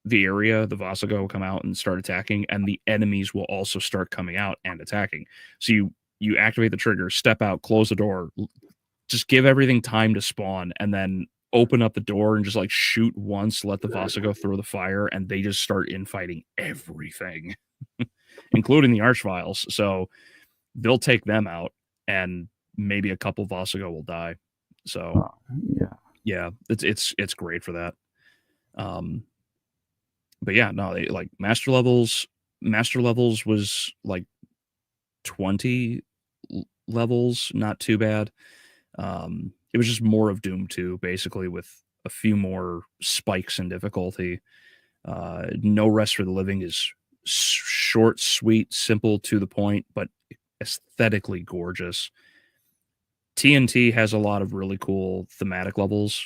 the area. The Vasago will come out and start attacking, and the enemies will also start coming out and attacking. So you activate the trigger, step out, close the door, just give everything time to spawn, and then open up the door and just like shoot once, let the Vasago throw the fire, and they just start infighting everything, including the archviles. So they'll take them out, and maybe a couple Vasago will die. So yeah, it's great for that. But yeah, no, they like master levels was like 20 levels, not too bad. It was just more of Doom 2, basically, with a few more spikes in difficulty. No Rest for the Living is short, sweet, simple, to the point, but aesthetically gorgeous. TNT has a lot of really cool thematic levels.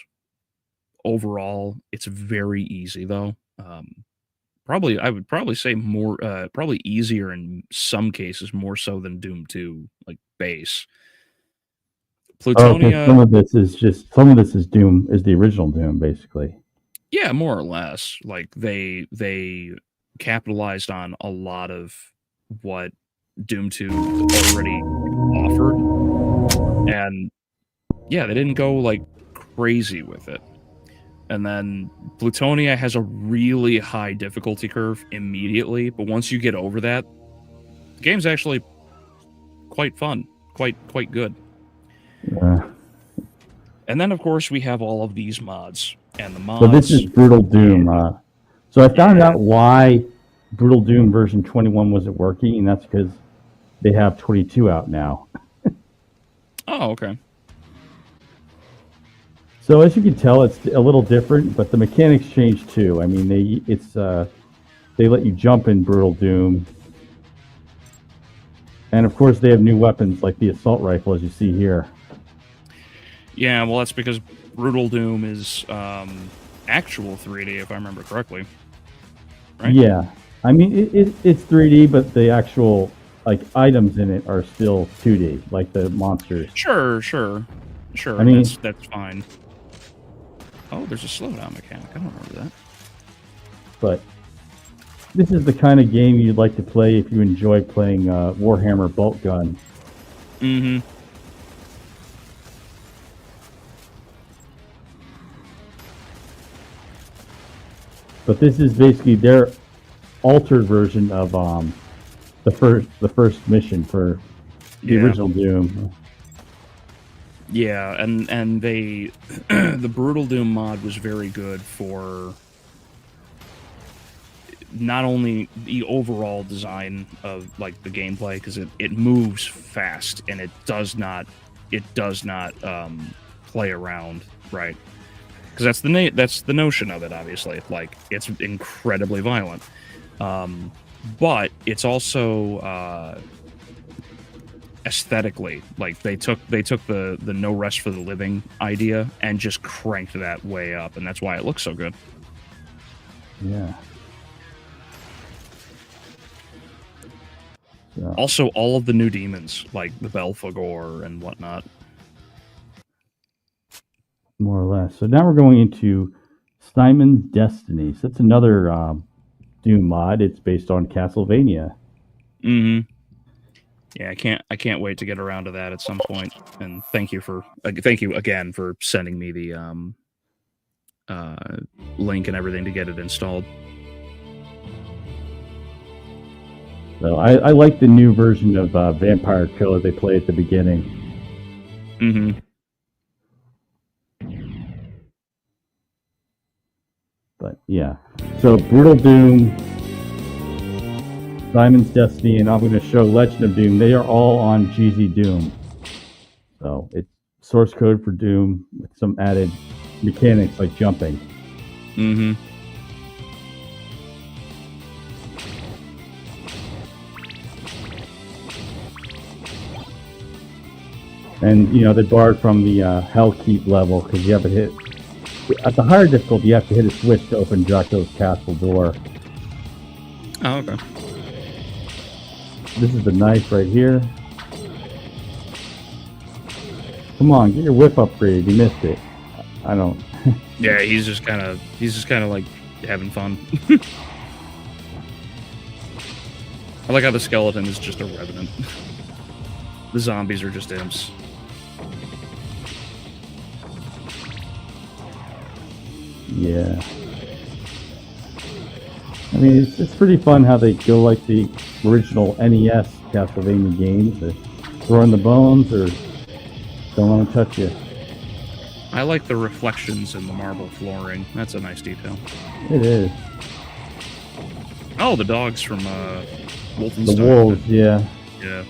Overall, it's very easy, though. I would probably say more, probably easier in some cases, more so than Doom 2, like base. Plutonia. Some of this is Doom, is the original Doom, basically. Yeah, more or less. Like they capitalized on a lot of what Doom 2 already offered, and yeah, they didn't go like crazy with it. And then Plutonia has a really high difficulty curve immediately, but once you get over that, the game's actually quite fun, quite good. Yeah. And then, of course, we have all of these mods. And the mods... So this is Brutal Doom. So I found out why Brutal Doom version 21 wasn't working, and that's because they have 22 out now. Oh, okay. So as you can tell, it's a little different, but the mechanics change too. I mean, they let you jump in Brutal Doom. And of course, they have new weapons like the assault rifle, as you see here. Yeah, well, that's because Brutal Doom is actual 3D, if I remember correctly. Right? Yeah, I mean it's 3D, but the actual like items in it are still 2D, like the monsters. Sure. I mean, that's fine. Oh, there's a slowdown mechanic. I don't remember that. But this is the kind of game you'd like to play if you enjoy playing Warhammer Bolt Gun. Mm-hmm. But this is basically their altered version of the first mission for the original Doom. Yeah, and they the Brutal Doom mod was very good for not only the overall design of like the gameplay, because it moves fast and it does not play around, right? Because that's the notion of it, obviously. Like, it's incredibly violent, but it's also aesthetically, like they took the No Rest for the Living idea and just cranked that way up, and that's why it looks so good. Yeah. Yeah. Also, all of the new demons, like the Belphegor and whatnot. More or less. So now we're going into Simon's Destiny. So that's another Doom mod. It's based on Castlevania. Mm-hmm. Yeah, I can't wait to get around to that at some point. And thank you again for sending me the link and everything to get it installed. So I like the new version of Vampire Killer they play at the beginning. Mm-hmm. But yeah. So Brutal Doom, Simon's Destiny, and I'm going to show Legend of Doom. They are all on GZ Doom. So it's source code for Doom with some added mechanics like jumping. Mm-hmm. And, you know, they borrowed from the Hellkeep level because you have to hit... At the higher difficulty, you have to hit a switch to open Dracula's castle door. Oh, okay. This is the knife right here. Come on, get your whip upgrade. You missed it. I don't... Yeah, he's just kind of like having fun. I like how the skeleton is just a revenant. The zombies are just imps. Yeah. I mean, it's pretty fun how they go like the original NES Castlevania games. They're throwing the bones or don't want to touch you. I like the reflections in the marble flooring. That's a nice detail. It is. Oh, the dogs from Wolfenstein. The wolves, yeah. Yeah.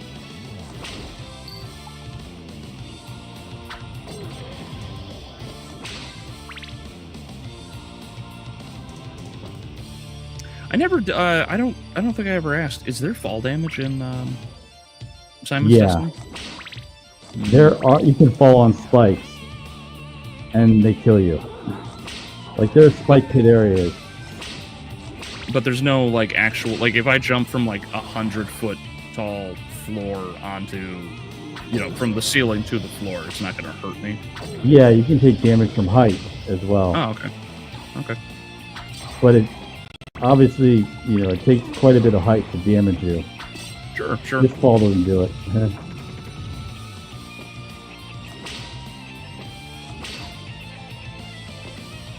I never. I don't think I ever asked. Is there fall damage in Simon's Destiny? There are. You can fall on spikes, and they kill you. Like there's spike pit areas. But there's no like actual like if I jump from like 100-foot tall floor onto, you know, from the ceiling to the floor, it's not gonna hurt me. Yeah, you can take damage from height as well. Oh, okay. Okay. But it obviously, you know, it takes quite a bit of height to damage you. Sure, sure. This fall doesn't do it.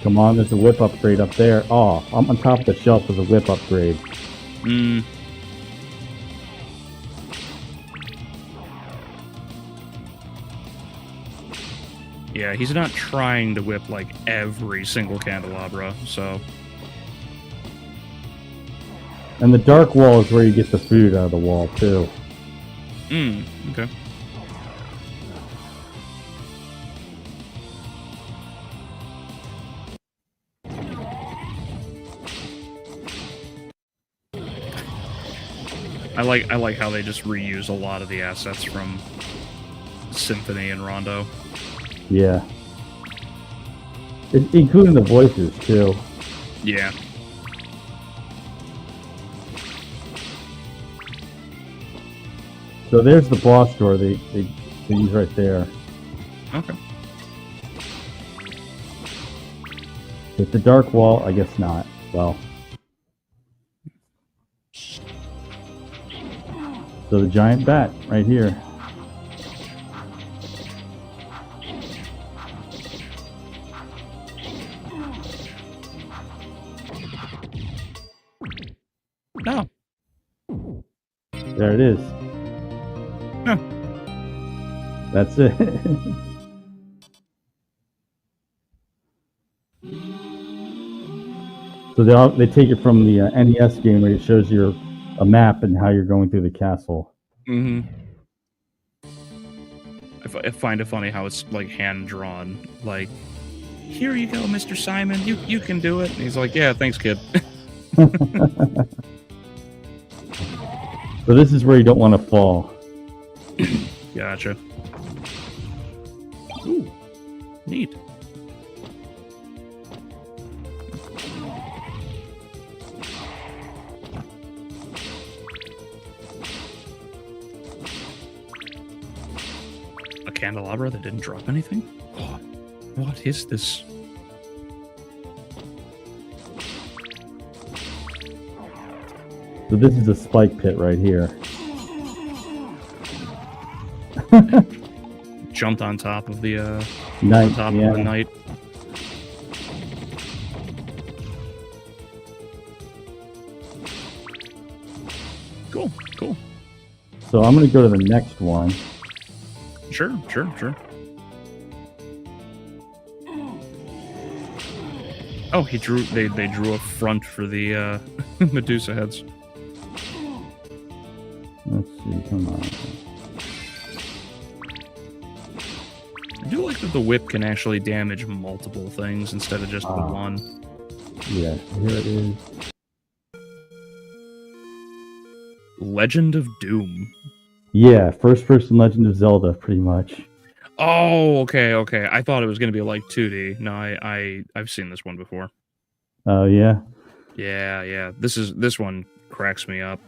Come on, there's a whip upgrade up there. Oh, I'm on top of the shelf with a whip upgrade. Mm. Yeah, he's not trying to whip like every single candelabra, so. And the dark wall is where you get the food out of the wall too. Okay. I like how they just reuse a lot of the assets from Symphony and Rondo. Yeah. Including the voices too. Yeah. So there's the boss door they use right there. Okay. Hit the dark wall, I guess not. Well. So the giant bat right here. No. There it is. Huh. That's it. So they take it from the NES game where it shows you a map and how you're going through the castle. Mm-hmm. I find it funny how it's like hand drawn. Like, here you go, Mr. Simon. You can do it. And he's like, yeah, thanks, kid. So this is where you don't want to fall. Gotcha. Ooh, neat. candelabra that didn't drop anything? Oh, what is this? So this is a spike pit right here. Jumped on top of the Nice, of yeah. the knight. Cool. So I'm going to go to the next one. Sure. Oh, he drew. They drew a front for the Medusa heads. Let's see, come on. I do like that the whip can actually damage multiple things instead of just the one. Yeah, here it is. Legend of Doom. Yeah, first-person Legend of Zelda, pretty much. Oh, okay. I thought it was going to be like 2D. No, I've seen this one before. Oh, yeah? Yeah. This one cracks me up.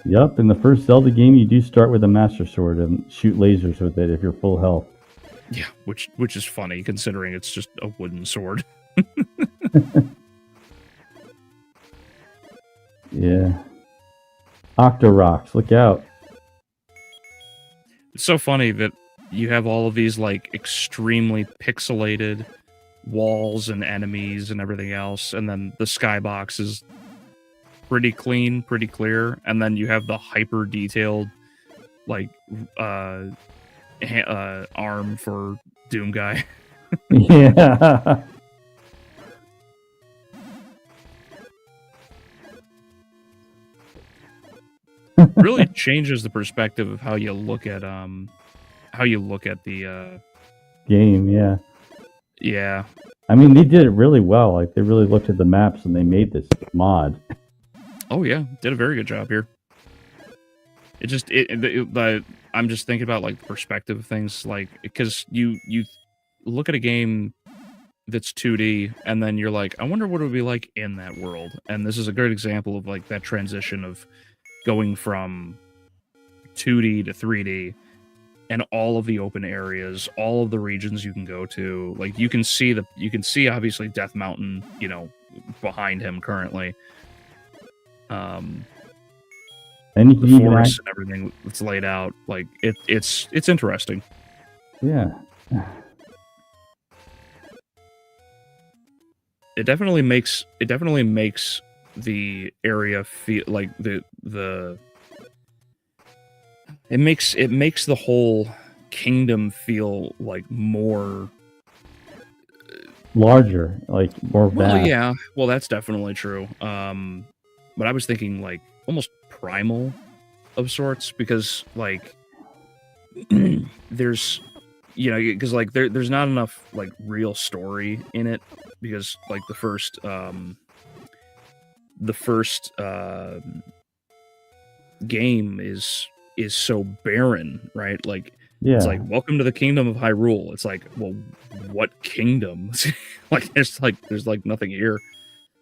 Yep, in the first Zelda game, you do start with a Master Sword and shoot lasers with it if you're full health. Yeah, which is funny considering it's just a wooden sword. Yeah. Octorocks, look out. It's so funny that you have all of these like extremely pixelated walls and enemies and everything else, and then the skybox is pretty clean, pretty clear, and then you have the hyper detailed like arm for Doom Guy. Yeah. Really changes the perspective of how you look at the Game, yeah. yeah. I mean, they did it really well. Like, they really looked at the maps and they made this mod. Oh yeah, did a very good job here. I'm just thinking about like the perspective of things, like because you look at a game that's 2D and then you're like, I wonder what it would be like in that world. And this is a great example of like that transition of going from 2D to 3D and all of the open areas, all of the regions you can go to. Like you can see obviously Death Mountain, behind him currently. And you can The even forest and everything that's laid out, like it's interesting. Yeah. It definitely makes the area feel like it makes the whole kingdom feel like more larger, like more vast. well, yeah. Well, that's definitely true. But I was thinking like almost primal of sorts, because like there's because like there's not enough like real story in it, because like the first game is so barren, right? Like Yeah. it's like, welcome to the kingdom of Hyrule. It's like, well, what kingdom? like there's nothing here.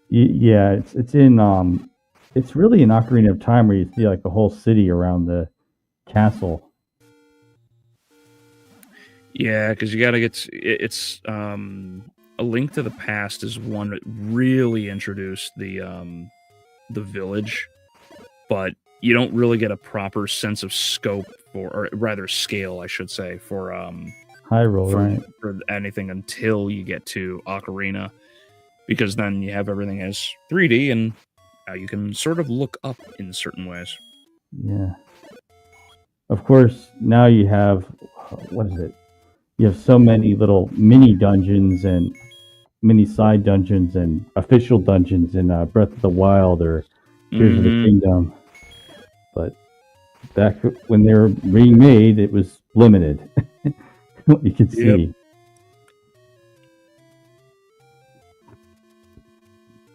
Yeah, it's in it's really an Ocarina of Time where you see like the whole city around the castle. Yeah, because you gotta get it's A Link to the Past is one that really introduced the village, but you don't really get a proper sense of scope or rather scale, I should say, for Hyrule, right? for anything until you get to Ocarina, because then you have everything as 3D and now you can sort of look up in certain ways. Yeah. Of course, now you have, what is it? You have so many little mini dungeons and mini side dungeons and official dungeons in Breath of the Wild or Tears of the Kingdom. But back when they were remade, it was limited. What you could see. Yep.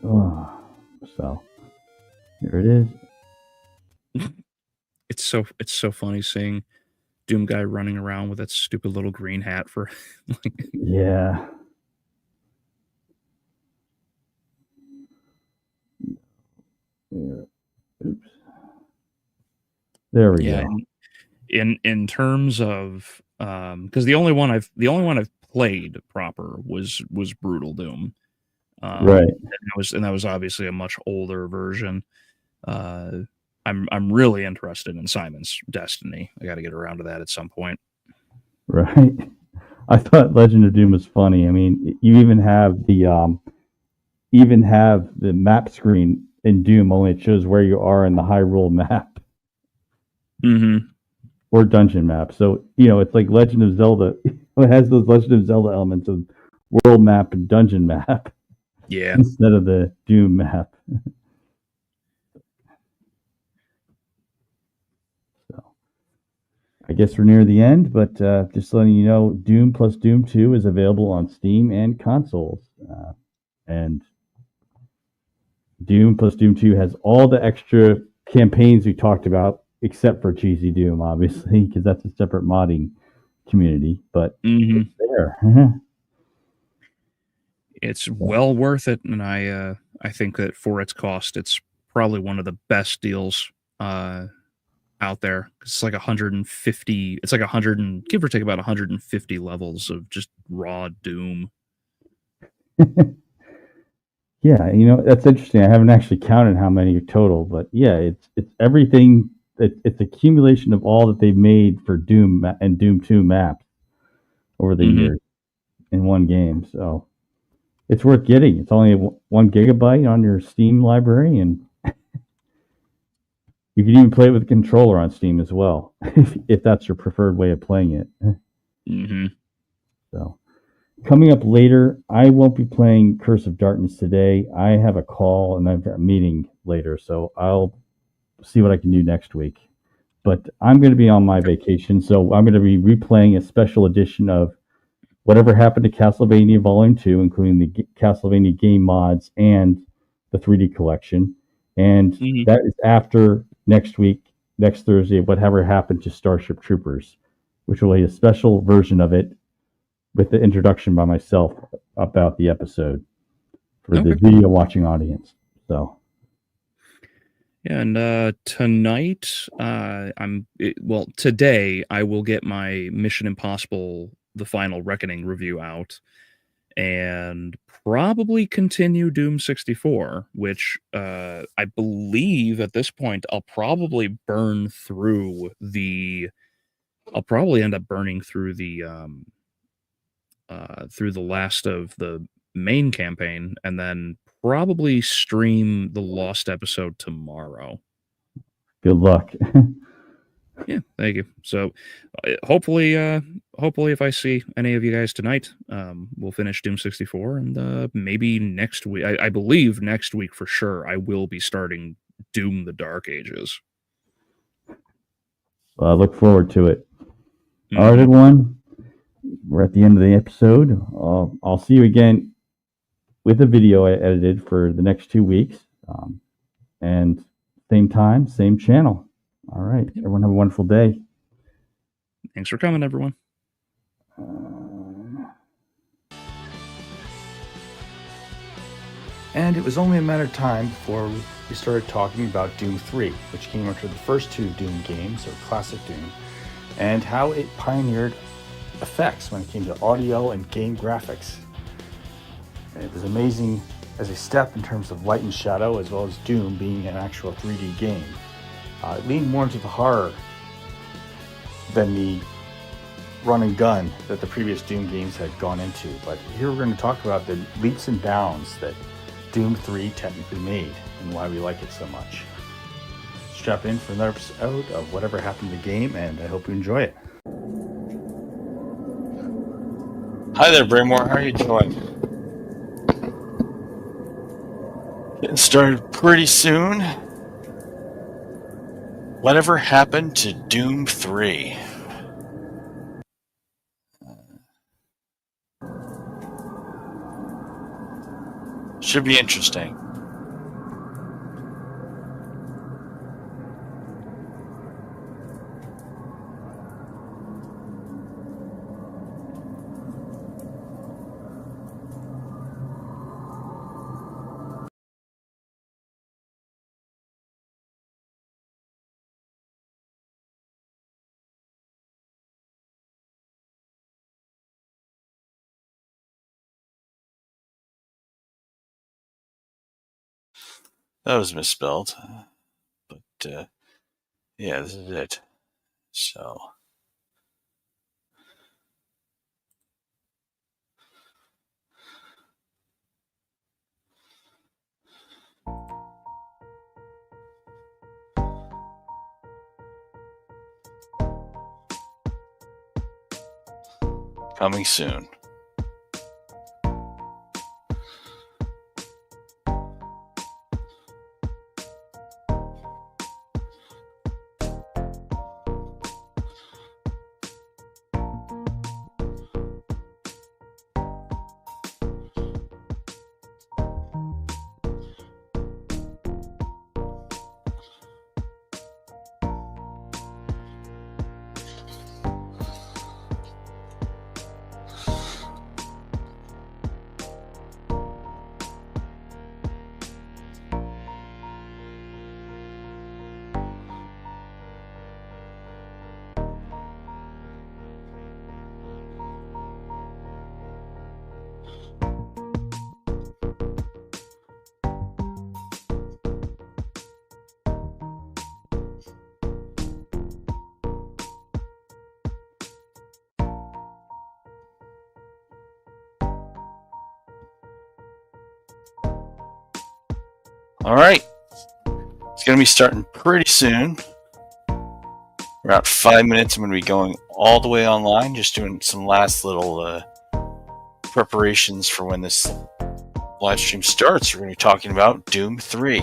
Oh, so here it is. It's so funny seeing Doom Guy running around with that stupid little green hat for like, Yeah. Yeah. Oops. There we Yeah, go. in terms of because the only one I've played proper was Brutal Doom. Right. And that was obviously a much older version. I'm really interested in Simon's Destiny. I got to get around to that at some point. Right. I thought Legend of Doom was funny. I mean, you even have the map screen in Doom, only it shows where you are in the Hyrule map Mm-hmm. or dungeon map. So, it's like Legend of Zelda. It has those Legend of Zelda elements of world map and dungeon map Yeah. instead of the Doom map. So, I guess we're near the end, but just letting you know, Doom plus Doom 2 is available on Steam and consoles. And Doom plus Doom 2 has all the extra campaigns we talked about, except for Cheesy Doom, obviously, because that's a separate modding community. But it's there. It's well worth it, and I think that for its cost, it's probably one of the best deals out there. It's like 150. It's like 100 and give or take about 150 levels of just raw Doom. Yeah, that's interesting. I haven't actually counted how many total, but yeah, it's everything. It's accumulation of all that they've made for Doom and Doom 2 maps over the years in one game. So it's worth getting. It's only 1 gigabyte on your Steam library, and you can even play it with a controller on Steam as well, if that's your preferred way of playing it. So, coming up later, I won't be playing Curse of Darkness today. I have a call and I have a meeting later, so I'll see what I can do next week. But I'm going to be on my vacation, so I'm going to be replaying a special edition of Whatever Happened to Castlevania Volume 2, including the Castlevania game mods and the 3D collection. And that is after next week, next Thursday, Whatever Happened to Starship Troopers, which will be a special version of it with the introduction by myself about the episode for the video watching audience. So, yeah, and tonight, today I will get my Mission Impossible: The Final Reckoning review out, and probably continue Doom 64, which I believe at this point I'll probably burn through the. I'll probably end up burning through the last of the main campaign, and then probably stream the lost episode tomorrow. Good luck. Yeah, thank you. So hopefully if I see any of you guys tonight, we'll finish Doom 64, and maybe next week. I believe next week for sure I will be starting Doom: The Dark Ages. Well, I look forward to it. All right, everyone. We're at the end of the episode. I'll see you again with a video I edited for the next 2 weeks. And same time, same channel. All right. Everyone have a wonderful day. Thanks for coming, everyone. And it was only a matter of time before we started talking about Doom 3, which came after the first two Doom games, or classic Doom, and how it pioneered effects when it came to audio and game graphics. And it was amazing as a step in terms of light and shadow, as well as Doom being an actual 3D game. It leaned more into the horror than the run and gun that the previous Doom games had gone into. But here we're going to talk about the leaps and bounds that Doom 3 technically made and why we like it so much. Strap in for another episode of Whatever Happened to the Game, and I hope you enjoy it. Hi there, Braymore. How are you doing? Getting started pretty soon. Whatever happened to Doom 3? Should be interesting. That was misspelled. But yeah, this is it. So. Coming soon. All right. It's going to be starting pretty soon. About 5 minutes, I'm going to be going all the way online, just doing some last little preparations for when this live stream starts. We're going to be talking about Doom 3.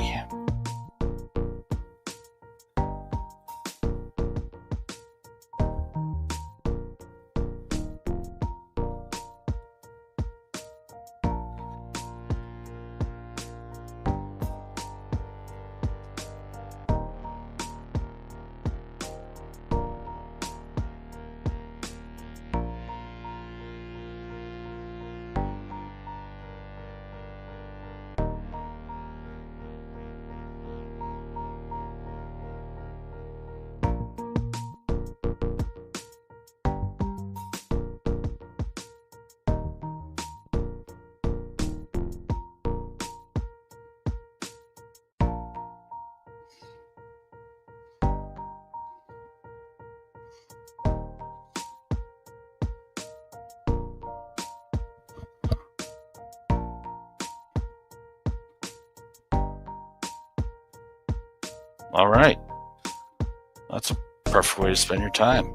All right. That's a perfect way to spend your time.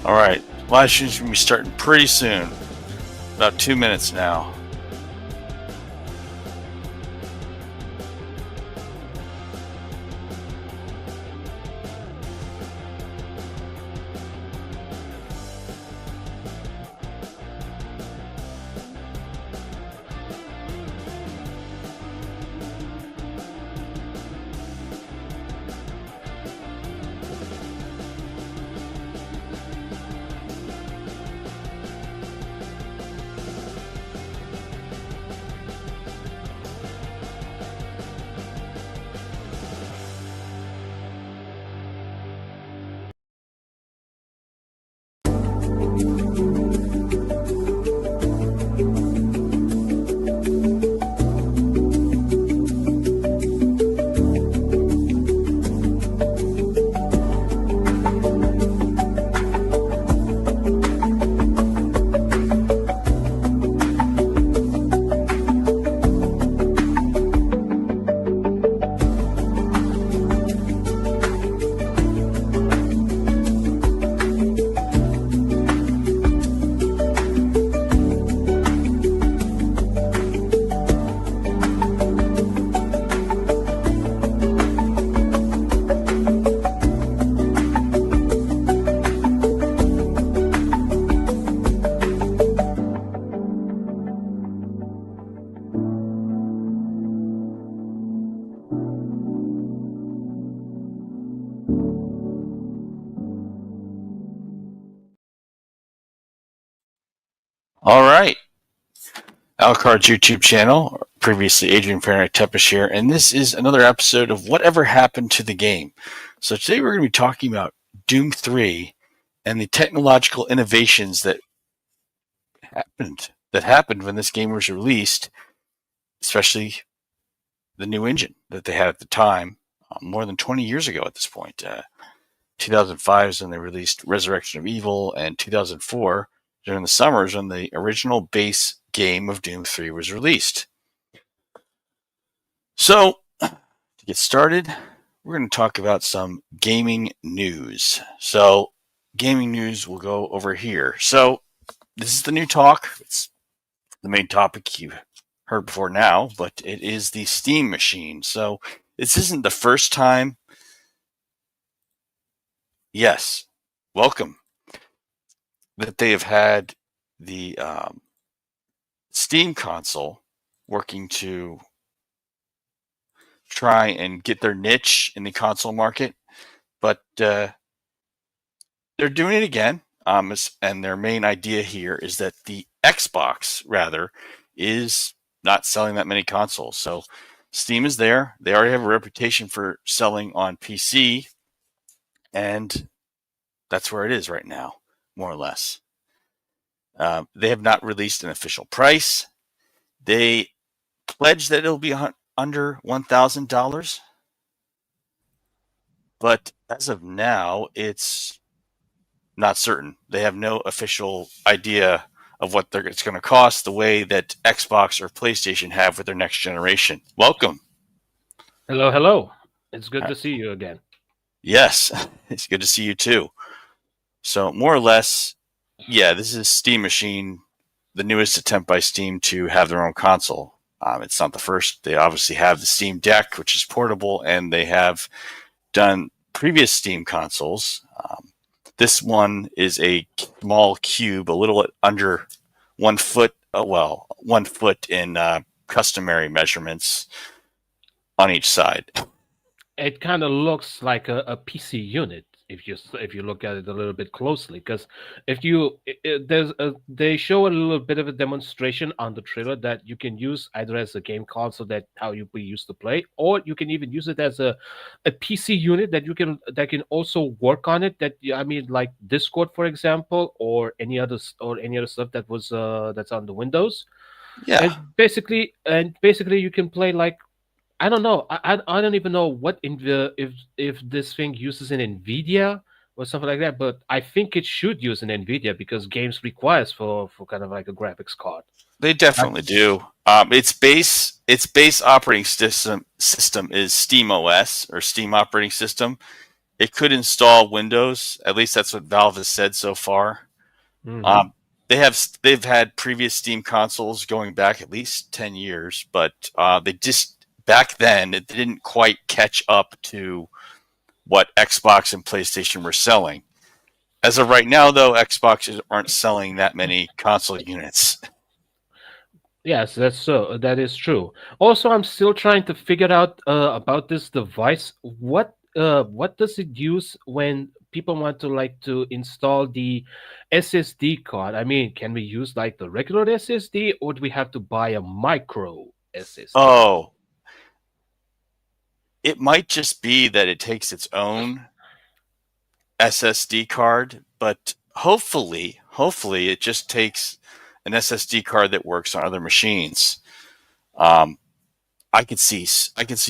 All right, live stream's gonna be starting pretty soon. About 2 minutes now. All right. Alucard's YouTube channel, previously Adrian Tepes here, and this is another episode of Whatever Happened to the Game. So today we're going to be talking about Doom 3 and the technological innovations that happened when this game was released, especially the new engine that they had at the time, more than 20 years ago at this point. 2005 is when they released Resurrection of Evil, and 2004 during the summers when the original base game of Doom 3 was released. So, to get started, we're going to talk about some gaming news. So, gaming news will go over here. So, this is the new talk. It's the main topic you've heard before now, but it is the Steam machine. So, this isn't the first time. Yes, welcome. That they have had the Steam console working to try and get their niche in the console market, but they're doing it again. And their main idea here is that the Xbox, rather, is not selling that many consoles. So Steam is there. They already have a reputation for selling on PC, and that's where it is right now, more or less. They have not released an official price. They pledge that it'll be under $1,000. But as of now, it's not certain. They have no official idea of what it's going to cost, the way that Xbox or PlayStation have with their next generation. Welcome. Hello, hello. It's good to see you again. Yes, it's good to see you too. So more or less, yeah, this is Steam Machine, the newest attempt by Steam to have their own console. It's not the first. They obviously have the Steam Deck, which is portable, and they have done previous Steam consoles. This one is a small cube, a little under 1 foot, 1 foot in customary measurements on each side. It kind of looks like a PC unit if you look at it a little bit closely, because if you they show a little bit of a demonstration on the trailer that you can use either as a game console, that how you used to play, or you can even use it as a PC unit that can also work on it. That, I mean, like Discord, for example, or any other stuff that was that's on the Windows. Yeah. And basically you can play, like, I don't know. I don't even know what if this thing uses an NVIDIA or something like that, but I think it should use an NVIDIA because games requires for kind of like a graphics card. They definitely do. Its base operating system is Steam OS, or Steam operating system, it could install Windows. At least that's what Valve has said so far. Mhm. They've had previous Steam consoles going back at least 10 years, but they just back then it didn't quite catch up to what Xbox and PlayStation were selling. As of right now, though, Xbox aren't selling that many console units. Yes, that's so. That is true. Also, I'm still trying to figure out about this device. What does it use when people want to like to install the SSD card? I mean, can we use like the regular SSD, or do we have to buy a micro SSD? Oh, it might just be that it takes its own SSD card, but hopefully it just takes an SSD card that works on other machines. Um, I could see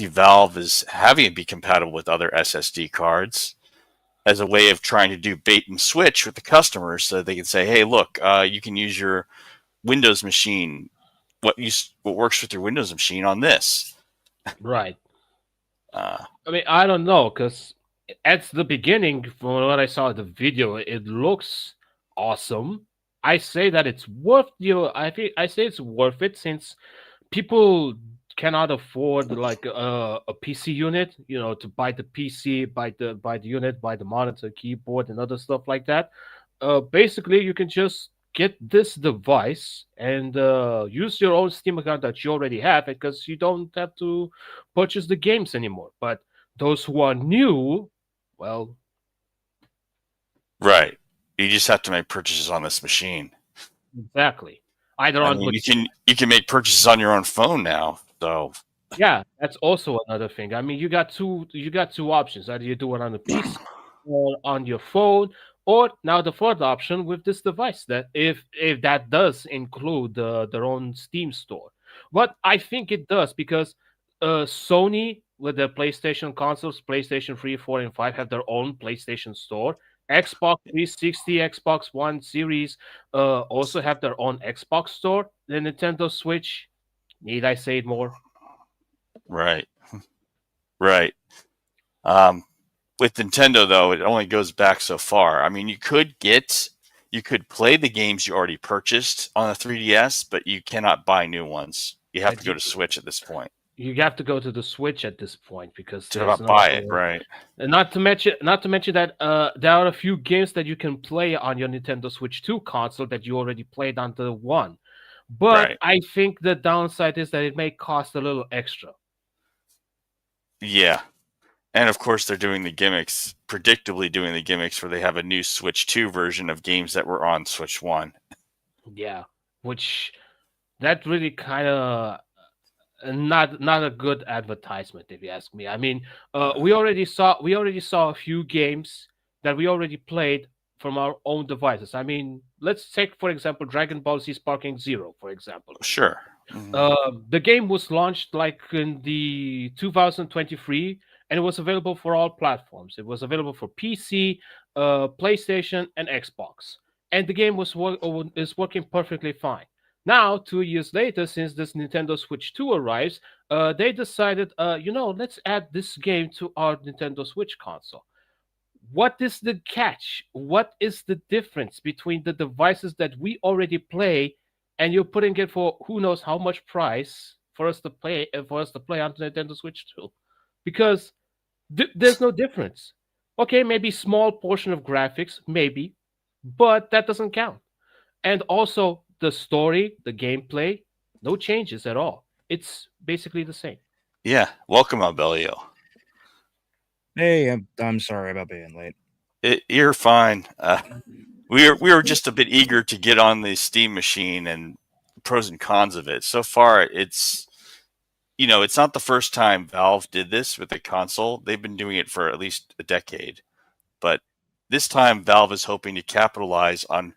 Valve as having it be compatible with other SSD cards as a way of trying to do bait and switch with the customers, so they can say, "Hey, look, you can use your Windows machine. What works with your Windows machine on this?" Right. Uh, I mean, I don't know, because at the beginning, from what I saw the video, it looks awesome. I say that it's worth I say it's worth it, since people cannot afford like a PC unit, to buy the PC, buy the unit, buy the monitor, keyboard, and other stuff like that. Basically, you can just get this device and use your own Steam account that you already have, because you don't have to purchase the games anymore. But those who are new, well, right. You just have to make purchases on this machine. exactly. Either I on mean, you can make purchases on your own phone now. So Yeah, that's also another thing. I mean, you got two options. Either you do it on the PC or on your phone, or now the fourth option with this device, that if that does include their own Steam store. But I think it does, because Sony with their PlayStation consoles, PlayStation 3, 4, and 5 have their own PlayStation store. Xbox 360, Xbox One series also have their own Xbox store. The Nintendo Switch, need I say it more? right, right. With Nintendo, though, it only goes back so far. I mean, you could play the games you already purchased on the 3DS, but you cannot buy new ones. You have to go to Switch at this point You have to go to the Switch at this point, because to there's no buy it, right? and not to mention that there are a few games that you can play on your Nintendo Switch 2 console that you already played on the one. But Right. I think the downside is that it may cost a little extra. Yeah. And of course, they're doing the gimmicks, predictably doing the gimmicks where they have a new Switch 2 version of games that were on Switch 1. Yeah, which that really kind of not a good advertisement, if you ask me. I mean, we already saw a few games that we already played from our own devices. I mean, let's take for example Dragon Ball Z Sparking Zero, for example. Sure. Mhm. The game was launched like in the 2023, and it was available for all platforms. It was available for PC, PlayStation, and Xbox. And the game is working perfectly fine. Now, 2 years later, since this Nintendo Switch 2 arrives, they decided, let's add this game to our Nintendo Switch console. What is the catch? What is the difference between the devices that we already play, and you're putting it for who knows how much price for us to play on the Nintendo Switch 2? Because there's no difference. Okay, maybe small portion of graphics, maybe, but that doesn't count. And also the story, the gameplay, no changes at all. It's basically the same. Yeah. Welcome, Abelio. Hey, I'm sorry about being late. You're fine. We were just a bit eager to get on the Steam machine and the pros and cons of it. So far, it's not the first time Valve did this with a console. They've been doing it for at least a decade. But this time, Valve is hoping to capitalize on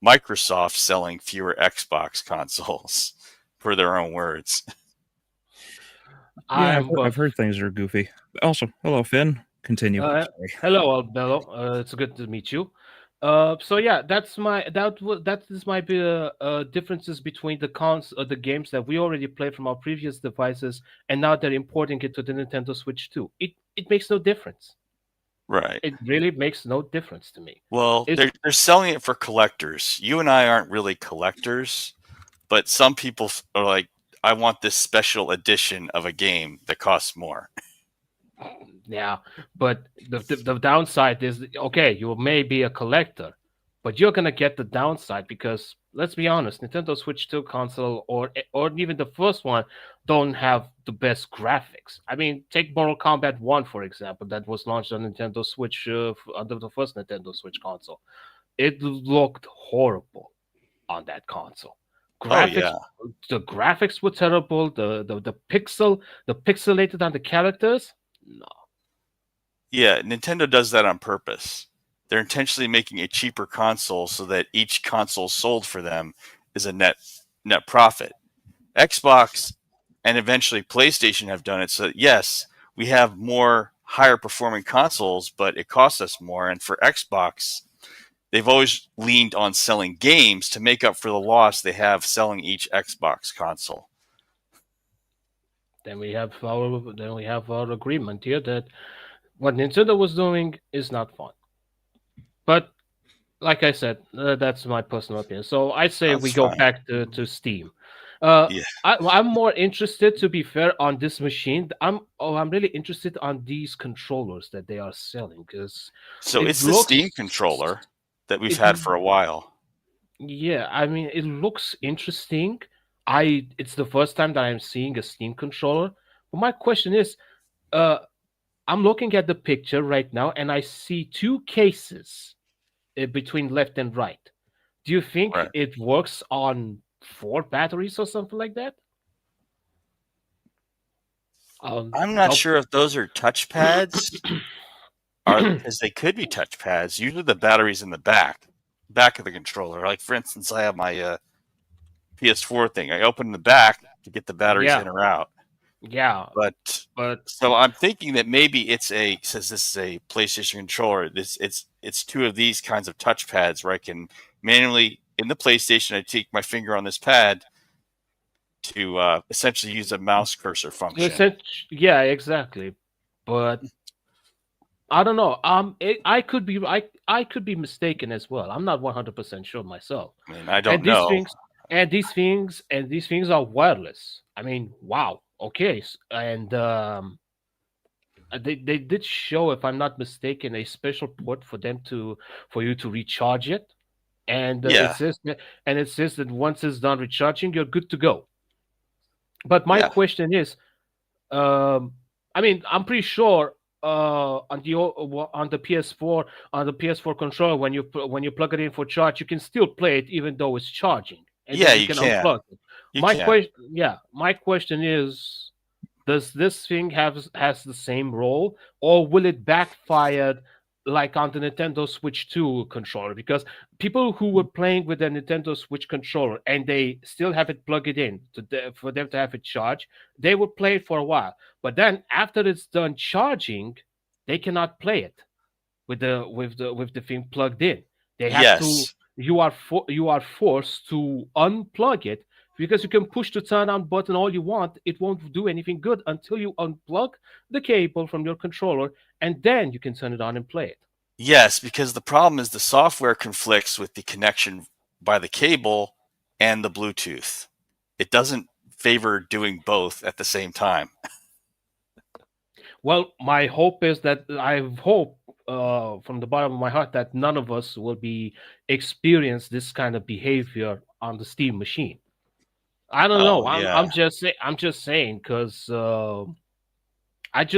Microsoft selling fewer Xbox consoles, per their own words. Yeah, I've heard things are goofy. Also, hello, Finn. Continue. Sorry. Hello, Albello. It's good to meet you. So yeah, this might be differences between the games that we already played from our previous devices, and now they're importing it to the Nintendo Switch 2. It makes no difference. Right. It really makes no difference to me. Well, It's they're selling it for collectors. You and I aren't really collectors, but some people are like, I want this special edition of a game that costs more. Yeah, but the downside is, okay, you may be a collector, but you're gonna get the downside because let's be honest, Nintendo Switch 2 console or even the first one don't have the best graphics. I mean, take Mortal Kombat 1 for example, that was launched on Nintendo Switch under the first Nintendo Switch console. It looked horrible on that console. Oh Graphics, yeah. the graphics were terrible. The pixelated on the characters. No. Yeah, Nintendo does that on purpose. They're intentionally making a cheaper console so that each console sold for them is a net profit. Xbox and eventually PlayStation have done it so that, yes, we have more higher performing consoles, but it costs us more. And for Xbox, they've always leaned on selling games to make up for the loss they have selling each Xbox console. Then we have our agreement here that what Nintendo was doing is not fun. But like I said, that's my personal opinion. So I say That's we go fine. back to Steam. Yeah. I'm more interested, to be fair, on this machine. I'm really interested on these controllers that they are selling because So it it's the Steam controller that we've it- had for a while. Yeah, I mean, it looks interesting. It's the first time that I'm seeing a Steam controller. But my question is, I'm looking at the picture right now, and I see two cases between left and right. Do you think Right. it works on 4 batteries or something like that? I'm not I'll- sure if those are touchpads, because they could be touchpads. Usually the battery's in the back of the controller. Like for instance, I have my PS4 thing. I open the back to get the batteries Yeah. in or out. Yeah, But but so I'm thinking that maybe since this is a PlayStation controller, it's two of these kinds of touchpads where I can manually in the PlayStation I take my finger on this pad to essentially use a mouse cursor function. yeah, exactly. But I don't know. I could be I could be mistaken as well. I'm not 100% sure myself. I mean, I don't And these know. things and these things are wireless. I mean, wow. Okay, and they did show, if I'm not mistaken, a special port for you to recharge it, and Yeah. it says that once it's done recharging, you're good to go. But my Yeah. question is, I mean, I'm pretty sure on the PS4 controller when you plug it in for charge, you can still play it even though it's charging, and Yeah, then you can. unplug it. You My can. my question is, does this thing has the same role, or will it backfire like on the Nintendo Switch 2 controller? Because people who were playing with the Nintendo Switch controller and they still have it plugged in for them to have it charged, they will play it for a while. But then after it's done charging, they cannot play it with the thing plugged in. They have to. Yes. You are forced to unplug it, because you can push the turn on button all you want. It won't do anything good until you unplug the cable from your controller, and then you can turn it on and play it. Yes, because the problem is the software conflicts with the connection by the cable and the Bluetooth. It doesn't favor doing both at the same time. Well, my hope is that I hope from the bottom of my heart that none of us will be experience this kind of behavior on the Steam machine. I don't know. I'm just saying because I'm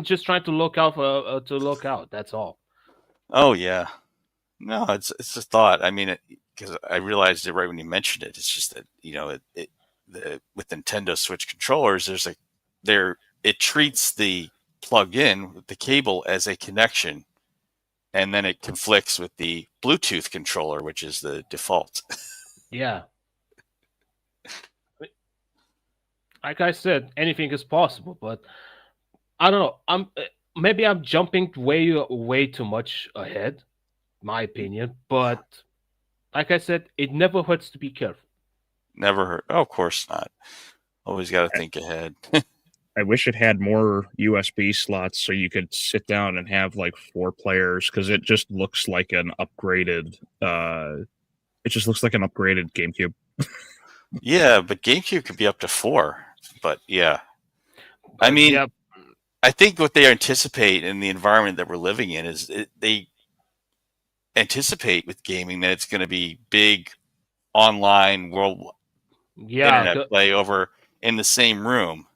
just trying to look out That's all. Oh yeah. No, it's a thought. I mean, because I realized it right when you mentioned it. It's just that with Nintendo Switch controllers, it treats the plug-in with the cable as a connection, and then it conflicts with the Bluetooth controller, which is the default. Yeah. Like I said, anything is possible, but I don't know. Maybe I'm jumping way too much ahead, my opinion. But like I said, it never hurts to be careful. Never heard. Oh, of course not. Always got to think ahead. I wish it had more USB slots so you could sit down and have like 4 players, because it just looks like an upgraded GameCube. Yeah, but GameCube could be up to 4. But yeah, I mean, yeah, I think what they anticipate in the environment that we're living in is they anticipate with gaming that it's going to be big online world yeah, internet play over in the same room.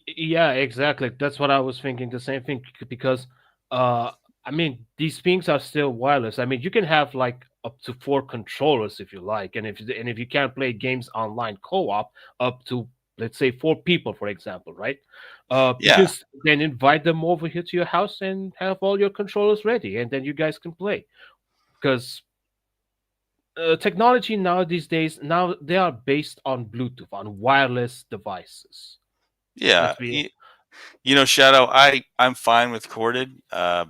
Yeah, exactly. That's what I was thinking. The same thing because, I mean, these things are still wireless. I mean, you can have like up to 4 controllers if you like, and if you can't play games online co-op, up to let's say 4 people, for example, right? You Yeah. just then invite them over here to your house and have all your controllers ready, and then you guys can play. Because technology now these days now they are based on Bluetooth, on wireless devices. Yeah. Let's be You know, Shadow, I'm fine with corded. I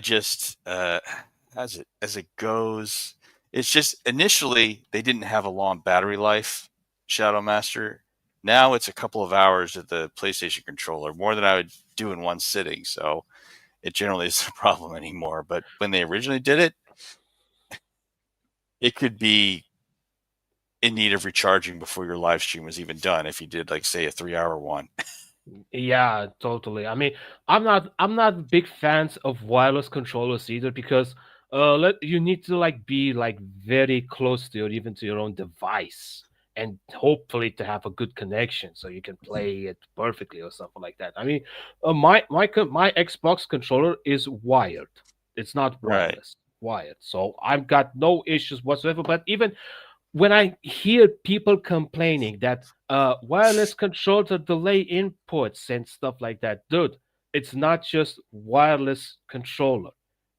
just as it goes, it's just initially they didn't have a long battery life, Shadow Master. Now it's a couple of hours at the PlayStation controller, more than I would do in one sitting. So it generally isn't a problem anymore. But when they originally did it, it could be in need of recharging before your live stream was even done if you did, like, say, a 3-hour one. Yeah, totally. I mean, I'm not big fans of wireless controllers either because you need to like be like very close to or even to your own device and hopefully to have a good connection so you can play it perfectly or something like that. I mean, my Xbox controller is wired. It's not Right. wireless. Wired. So I've got no issues whatsoever, but even when I hear people complaining that wireless controllers delay inputs and stuff like that, dude, it's not just wireless controller.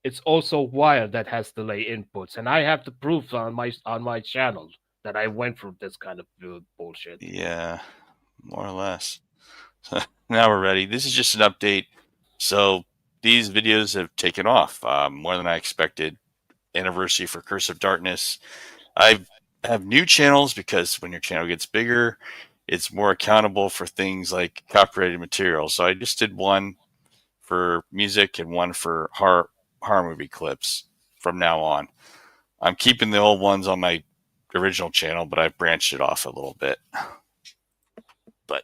It's also wire that has delay inputs, and I have the proof on my channel that I went through this kind of bullshit. Yeah, more or less. Now we're ready. This is just an update. So these videos have taken off more than I expected. Anniversary for Curse of Darkness. I have new channels because when your channel gets bigger, it's more accountable for things like copyrighted material. So I just did one for music and one for horror movie clips from now on. I'm keeping the old ones on my original channel, but I've branched it off a little bit. But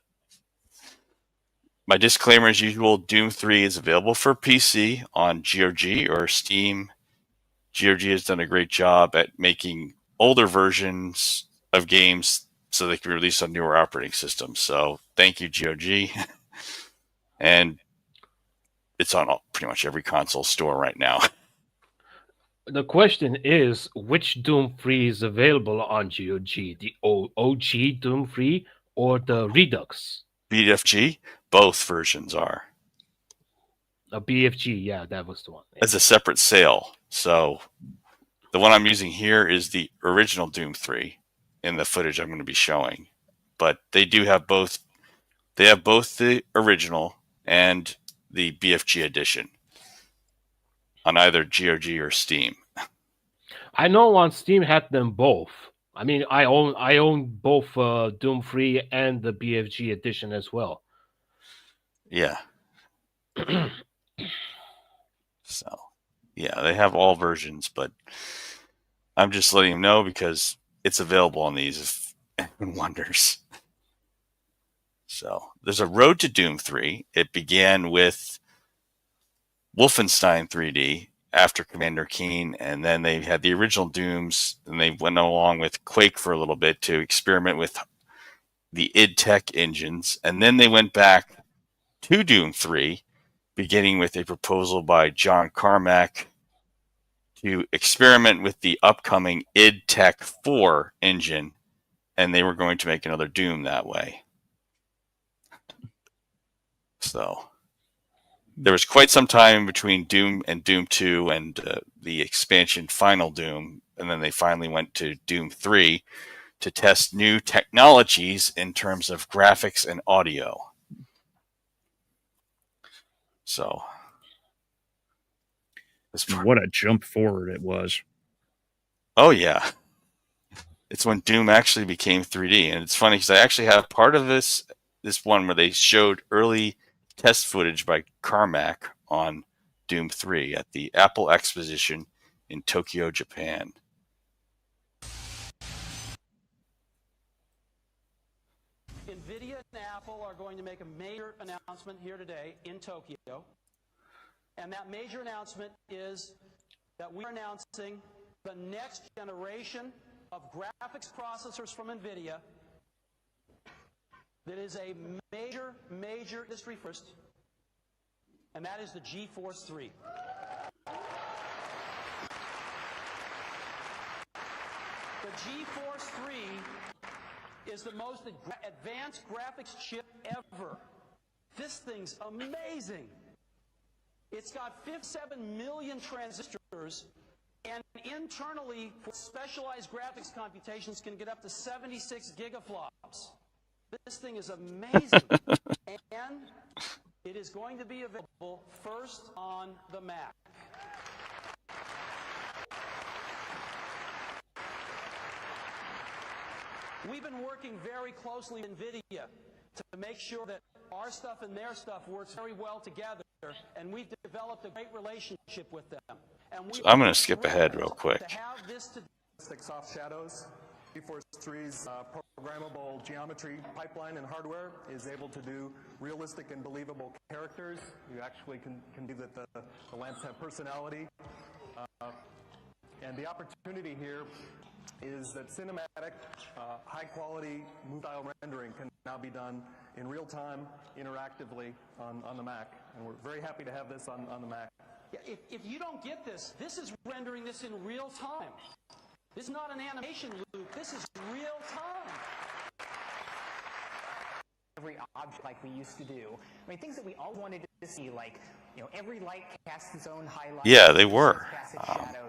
my disclaimer as usual, Doom 3 is available for PC on GOG or Steam. GOG has done a great job at making older versions of games so they can be released on newer operating systems. So thank you, GOG. And it's on pretty much every console store right now. The question is, which Doom 3 is available on GOG? The OG Doom 3 or the Redux? BFG, both versions are. BFG, yeah, that was the one. As a separate sale. So the one I'm using here is the original Doom 3 in the footage I'm going to be showing. But they do have both. They have both the original and the BFG edition on either GOG or Steam. I know on Steam had them both. I mean, I own both Doom 3 and the BFG edition as well. Yeah. So, yeah, they have all versions, but I'm just letting them know because it's available on these if anyone wonders. So, there's a road to Doom 3. It began with Wolfenstein 3D after Commander Keen, and then they had the original Dooms, and they went along with Quake for a little bit to experiment with the id Tech engines, and then they went back to Doom 3, beginning with a proposal by John Carmack to experiment with the upcoming id Tech 4 engine, and they were going to make another Doom that way. So there was quite some time between Doom and Doom 2 and the expansion Final Doom, and then they finally went to Doom 3 to test new technologies in terms of graphics and audio. So, what a jump forward it was. Oh, yeah. It's when Doom actually became 3D. And it's funny because I actually have part of this this one where they showed early test footage by Carmack on Doom 3 at the Apple Exposition in Tokyo, Japan. NVIDIA and Apple are going to make a major announcement here today in Tokyo. And that major announcement is that we are announcing the next generation of graphics processors from NVIDIA that is a major industry first, and that is the GeForce 3. The GeForce 3 is the most advanced graphics chip ever. This thing's amazing. It's got 57 million transistors, and internally, for specialized graphics computations, can get up to 76 gigaflops. This thing is amazing, and it is going to be available first on the Mac. We've been working very closely with NVIDIA to make sure that our stuff and their stuff works very well together, and we've developed a great relationship with them. And So I'm going to skip ahead real quick. Soft shadows. GeForce 3's programmable geometry pipeline and hardware is able to do realistic and believable characters. You actually can do that the lamps have personality. And the opportunity here is that cinematic, high-quality, move-style rendering can now be done in real time, interactively on the Mac. And we're very happy to have this on the Mac. Yeah, if you don't get this, this is rendering this in real time. This is not an animation loop. This is real time. Every object like we used to do. I mean, things that we all wanted to see, like, you know, every light casts its own highlight. Yeah, they were.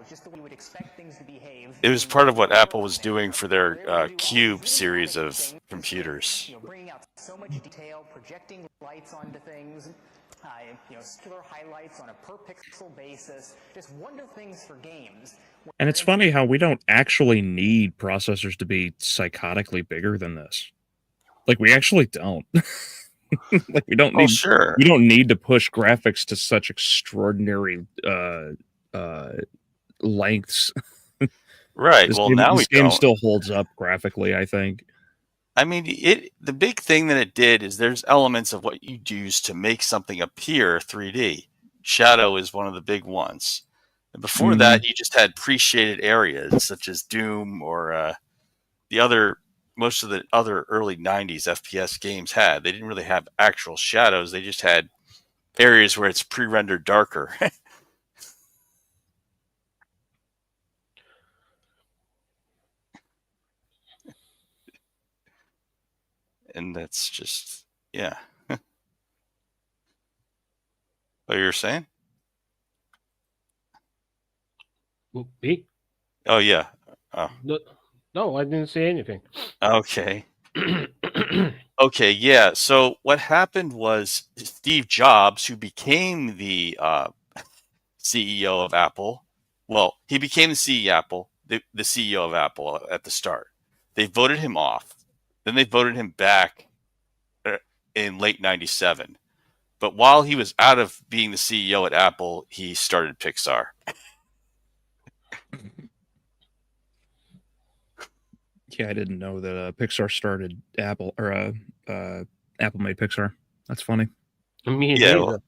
Just the way you would expect things to behave. It was part of what Apple was doing for their Cube series of computers. You know, bringing out so much detail, projecting lights onto things, you know, circular highlights on a per pixel basis. Just wonderful things for games. And it's funny how we don't actually need processors to be psychotically bigger than this. Like, we actually don't. Like, we don't need. Oh, sure. We don't need to push graphics to such extraordinary lengths. Right. This game still holds up graphically, I think. I mean, the big thing that it did is there's elements of what you use to make something appear 3D. Shadow is one of the big ones. And before that, you just had pre-shaded areas such as Doom or most of the other early 90s FPS games had. They didn't really have actual shadows. They just had areas where it's pre-rendered darker. And that's just, yeah. What you were saying? Me? Oh, yeah. Oh. No, I didn't say anything. Okay. Okay, yeah. So what happened was Steve Jobs, who became the CEO of Apple, well, he became the CEO of Apple at the start. They voted him off. Then they voted him back in late 97. But while he was out of being the CEO at Apple, he started Pixar. Yeah, I didn't know that Pixar started Apple, or Apple made Pixar. That's funny. Me Yeah, neither.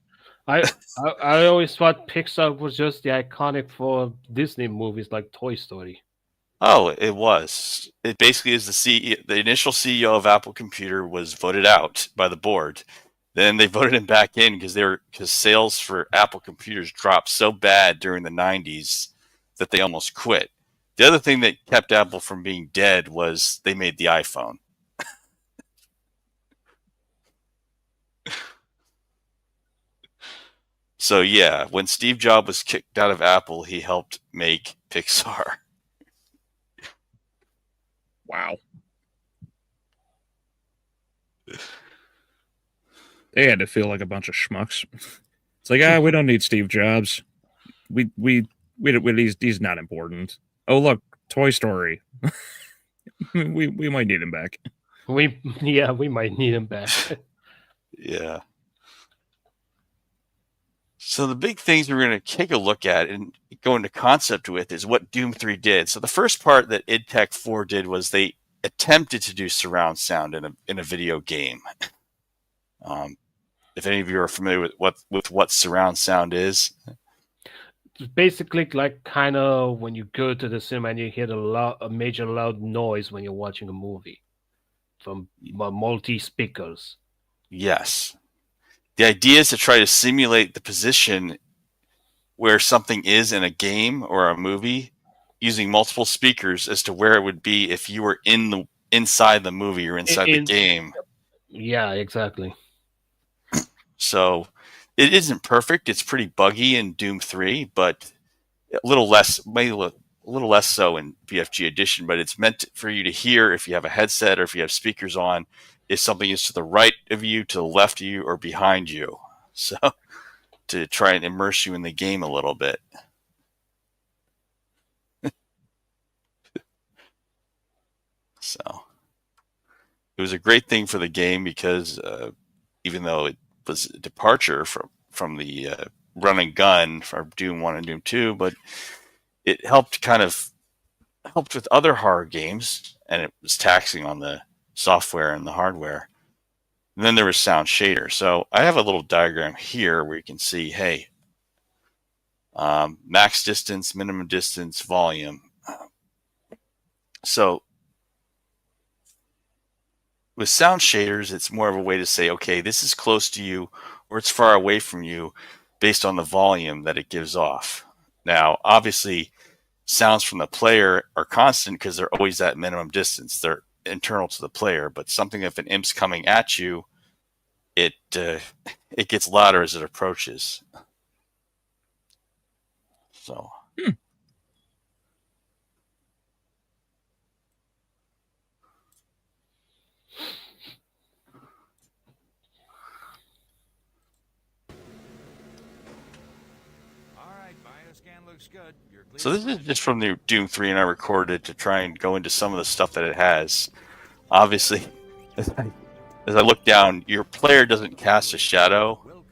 I always thought Pixar was just the iconic for Disney movies like Toy Story. Oh, it was. It basically is the initial CEO of Apple Computer was voted out by the board. Then they voted him back in because sales for Apple computers dropped so bad during the 90s that they almost quit. The other thing that kept Apple from being dead was they made the iPhone. So yeah, when Steve Jobs was kicked out of Apple, he helped make Pixar. Wow. They had to feel like a bunch of schmucks. It's like, we don't need Steve Jobs. He's not important. Oh, look, Toy Story. we might need him back. We might need him back. Yeah. So the big things we're going to take a look at and go into concept with is what Doom 3 did. So the first part that id Tech 4 did was they attempted to do surround sound in a video game. If any of you are familiar with what surround sound is. It's basically like kind of when you go to the cinema and you hear a major loud noise when you're watching a movie from multi speakers. Yes. The idea is to try to simulate the position where something is in a game or a movie using multiple speakers as to where it would be if you were inside the movie or inside the game. Yeah, exactly. So it isn't perfect. It's pretty buggy in Doom 3, but a little less, maybe a little less so in BFG Edition. But it's meant for you to hear if you have a headset or if you have speakers on, if something is to the right of you, to the left of you, or behind you. So to try and immerse you in the game a little bit. So it was a great thing for the game because even though it was a departure from the run and gun for Doom 1 and Doom 2, but it helped with other horror games, and it was taxing on the software and the hardware. And then there was sound shader. So I have a little diagram here where you can see, hey, max distance, minimum distance, volume. So with sound shaders, it's more of a way to say, okay, this is close to you or it's far away from you based on the volume that it gives off. Now, obviously, sounds from the player are constant because they're always at minimum distance. They're internal to the player, but something if an imp's coming at you, it gets louder as it approaches. So. So this is just from the Doom 3, and I recorded it to try and go into some of the stuff that it has. Obviously, as I look down, your player doesn't cast a shadow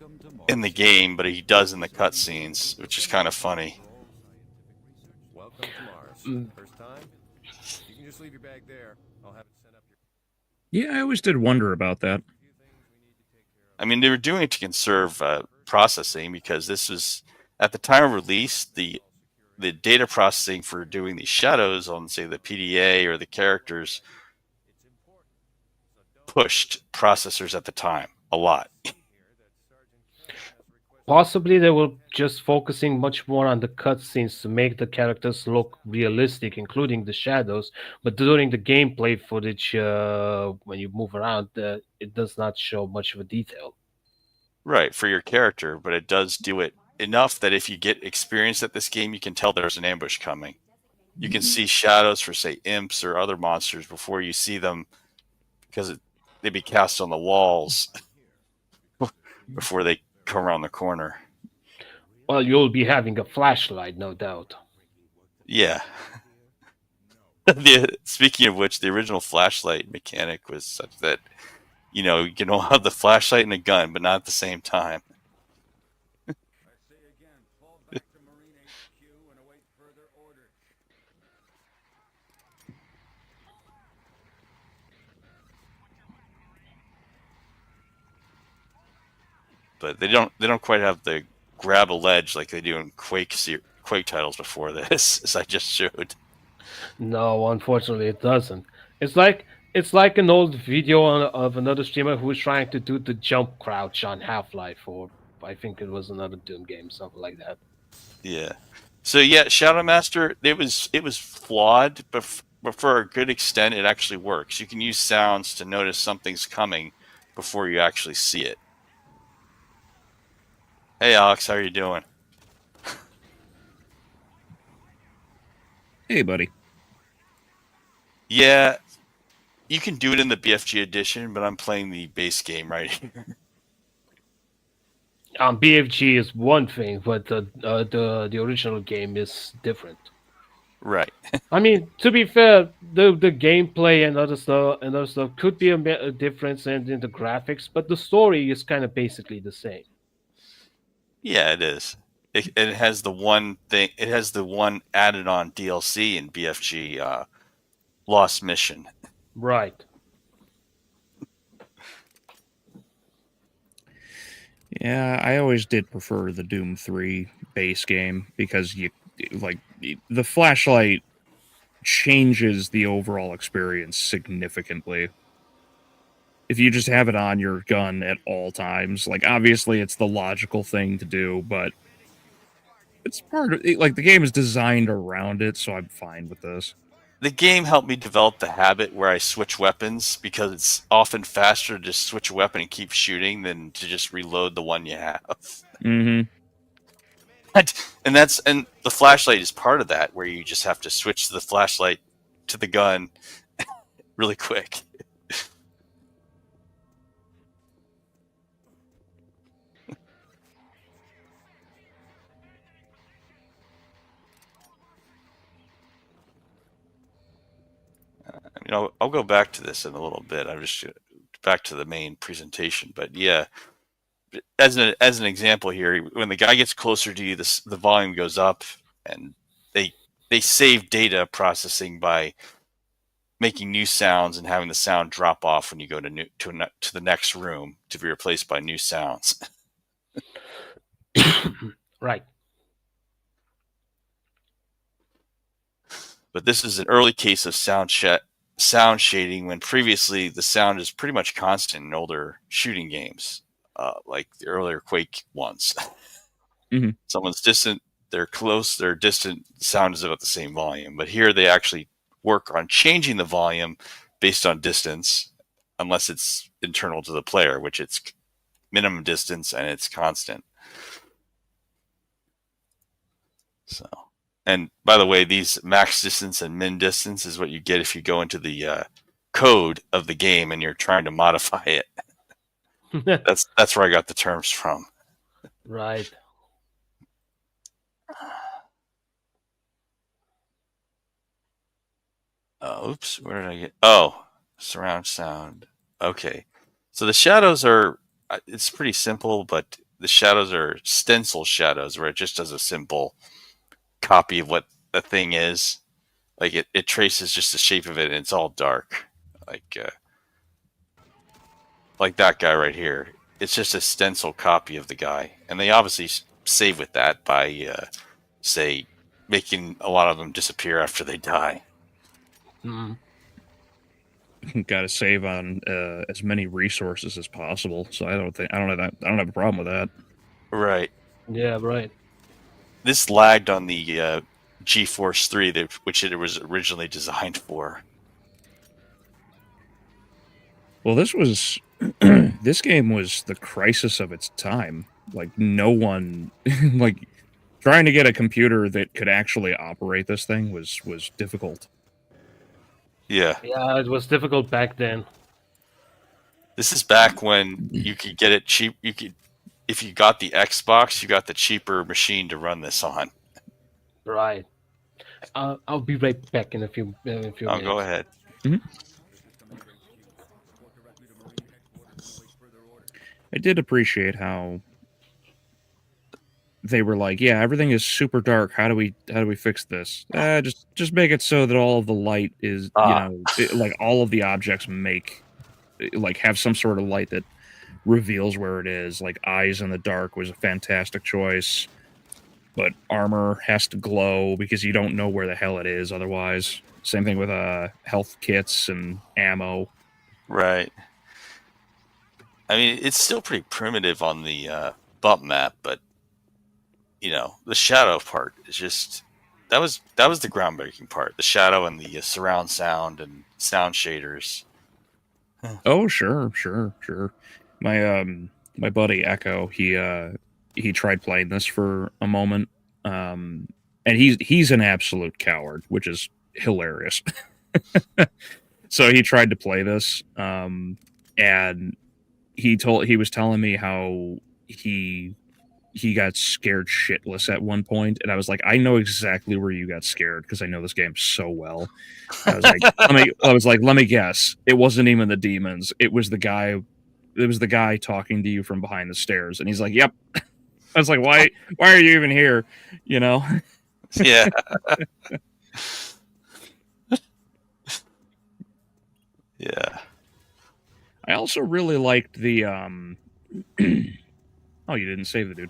in the game, but he does in the cutscenes, which is kind of funny. Yeah, I always did wonder about that. I mean, they were doing it to conserve processing because this was, at the time of release, the data processing for doing these shadows on, say, the PDA or the characters pushed processors at the time a lot. Possibly they were just focusing much more on the cutscenes to make the characters look realistic, including the shadows. But during the gameplay footage, when you move around, it does not show much of a detail. Right, for your character, but it does do it enough that if you get experience at this game, you can tell there's an ambush coming. You can see shadows for, say, imps or other monsters before you see them because they'd be cast on the walls before they come around the corner. Well, you'll be having a flashlight, no doubt. Yeah. Speaking of which, the original flashlight mechanic was such that, you know, you can have the flashlight and a gun, but not at the same time. But they don't quite have the grab a ledge like they do in Quake titles before this, as I just showed. No, unfortunately, it doesn't. It's like an old video of another streamer who was trying to do the jump crouch on Half-Life, or I think it was another Doom game, something like that. Yeah. So yeah, Shadow Master, it was flawed, but for a good extent, it actually works. You can use sounds to notice something's coming before you actually see it. Hey, Alex, how are you doing? Hey, buddy. Yeah, you can do it in the BFG edition, but I'm playing the base game right here. BFG is one thing, but the original game is different. Right. I mean, to be fair, the gameplay and other stuff could be a difference in the graphics, but the story is kind of basically the same. Yeah, it is. It has the one thing. It has the one added on DLC in BFG, Lost Mission. Right. Yeah, I always did prefer the Doom 3 base game because the flashlight changes the overall experience significantly. If you just have it on your gun at all times, like obviously it's the logical thing to do, but it's part of like the game is designed around it, so I'm fine with this. The game helped me develop the habit where I switch weapons because it's often faster to just switch a weapon and keep shooting than to just reload the one you have. Mm-hmm. And the flashlight is part of that, where you just have to switch the flashlight to the gun really quick. I'll go back to this in a little bit. I'm just back to the main presentation, but yeah, as an example here, when the guy gets closer to you, the volume goes up, and they save data processing by making new sounds and having the sound drop off when you go to the next room to be replaced by new sounds. Right. But this is an early case of sound shading when previously the sound is pretty much constant in older shooting games, like the earlier Quake ones. Mm-hmm. Someone's distant, they're close, they're distant, the sound is about the same volume. But here they actually work on changing the volume based on distance, unless it's internal to the player, which it's minimum distance and it's constant. So, and by the way, these max distance and min distance is what you get if you go into the code of the game and you're trying to modify it. That's where I got the terms from. Right. Oops, where did I get? Oh, surround sound. Okay. So the shadows are, it's pretty simple, but the shadows are stencil shadows where it just does a simple copy of what the thing is. Like it traces just the shape of it and it's all dark. Like that guy right here. It's just a stencil copy of the guy. And they obviously save with that by, say, making a lot of them disappear after they die. Mm-hmm. Got to save on as many resources as possible. So I don't have a problem with that. Right. Yeah. Right. This lagged on the GeForce 3, which it was originally designed for. Well, this game was the crisis of its time. Like no one, like trying to get a computer that could actually operate this thing was difficult. Yeah. Yeah, it was difficult back then. This is back when you could get it cheap. If you got the Xbox, you got the cheaper machine to run this on. Right. I'll be right back in a few minutes. Go ahead. Mm-hmm. I did appreciate how they were like, yeah, everything is super dark. How do we fix this? Just make it so that all of the light is, like all of the objects have some sort of light that reveals where it is. Like eyes in the dark was a fantastic choice, but armor has to glow because you don't know where the hell it is otherwise. Same thing with health kits and ammo. Right. I mean, it's still pretty primitive on the bump map, but the shadow part is just that was the groundbreaking part. The shadow and the surround sound and sound shaders. Oh, sure. My buddy Echo, he tried playing this for a moment, and he's an absolute coward, which is hilarious. So he tried to play this, and he was telling me how he he got scared shitless at one point, and I was like, I know exactly where you got scared because I know this game so well. I was like, let me guess. It wasn't even the demons. It was the guy. It was the guy talking to you from behind the stairs, and he's like, "Yep." I was like, "Why are you even here?" You know? Yeah. Yeah. I also really liked the Oh, you didn't save the dude.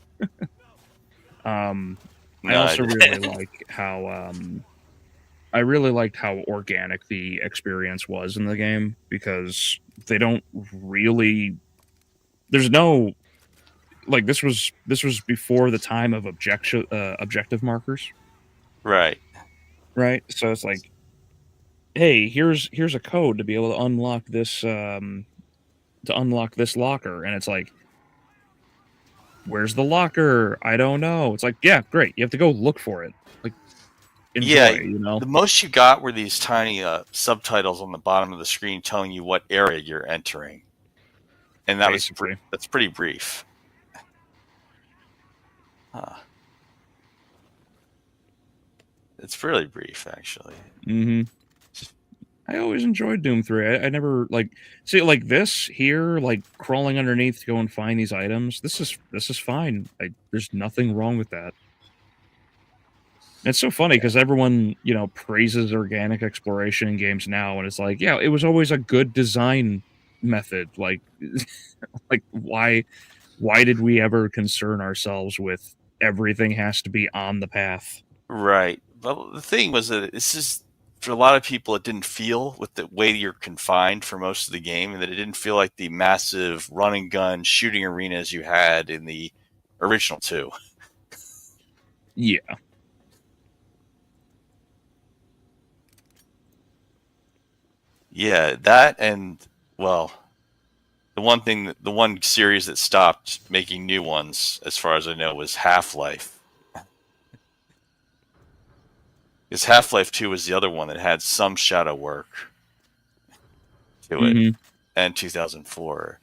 I also really like how I really liked how organic the experience was in the game, because they don't really, there's no, like, this was before the time of objective markers, Right. So it's like, hey, here's a code to be able to unlock this locker, and it's like, where's the locker? I don't know. It's like, yeah, great. You have to go look for it. Like, enjoy, yeah, you know? The most you got were these tiny subtitles on the bottom of the screen telling you what area you're entering. And that Basically. that's pretty brief. Huh. It's really brief, actually. Mm-hmm. I always enjoyed Doom 3. I never, like, see, like, this here, like, crawling underneath to go and find these items, this is fine. There's nothing wrong with that. It's so funny because everyone, you know, praises organic exploration in games now, and it's like, yeah, it was always a good design method. Like, like, why did we ever concern ourselves with everything has to be on the path? Right. But the thing was that this is, for a lot of people, it didn't feel, with the way you're confined for most of the game, and that it didn't feel like the massive run and gun shooting arenas you had in the original 2. Yeah. Yeah, that, and, well, the one series that stopped making new ones, as far as I know, was Half-Life. Because Half-Life 2 was the other one that had some shadow work to it, and 2004.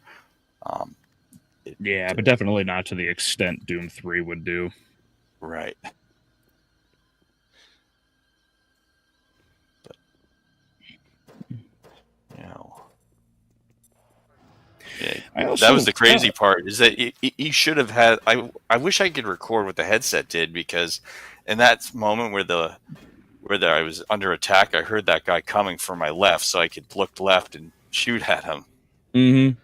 Yeah, but definitely not to the extent Doom 3 would do. Right. But, you know, yeah, that was the crazy part, is that you should have had, I wish I could record what the headset did, because in that moment where I was under attack, I heard that guy coming from my left, so I could look left and shoot at him. Mm-hmm.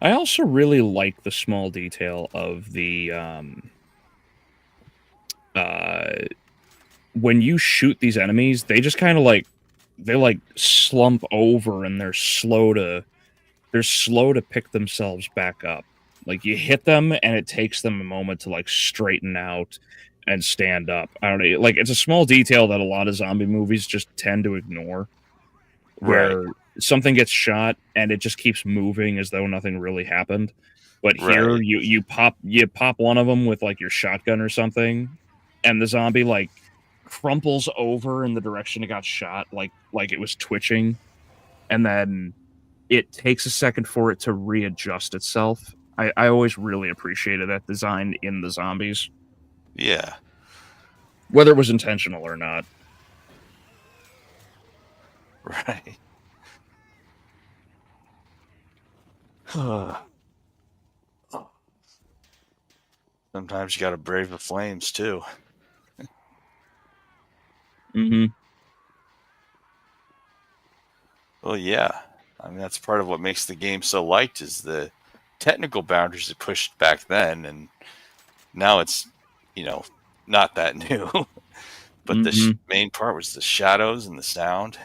I also really like the small detail of the when you shoot these enemies, they just kind of they slump over, and they're slow to pick themselves back up. Like, you hit them and it takes them a moment to like straighten out and stand up. I don't know, like, it's a small detail that a lot of zombie movies just tend to ignore, where something gets shot and it just keeps moving as though nothing really happened. But here, you pop one of them with like your shotgun or something, and the zombie like crumples over in the direction it got shot, like it was twitching, and then it takes a second for it to readjust itself. I always really appreciated that design in the zombies. Yeah. Whether it was intentional or not. Right. Sometimes you gotta brave the flames, too. Mm-hmm. Well, yeah. I mean, that's part of what makes the game so liked, is the technical boundaries it pushed back then, and now it's, you know, not that new. But the main part was the shadows and the sound.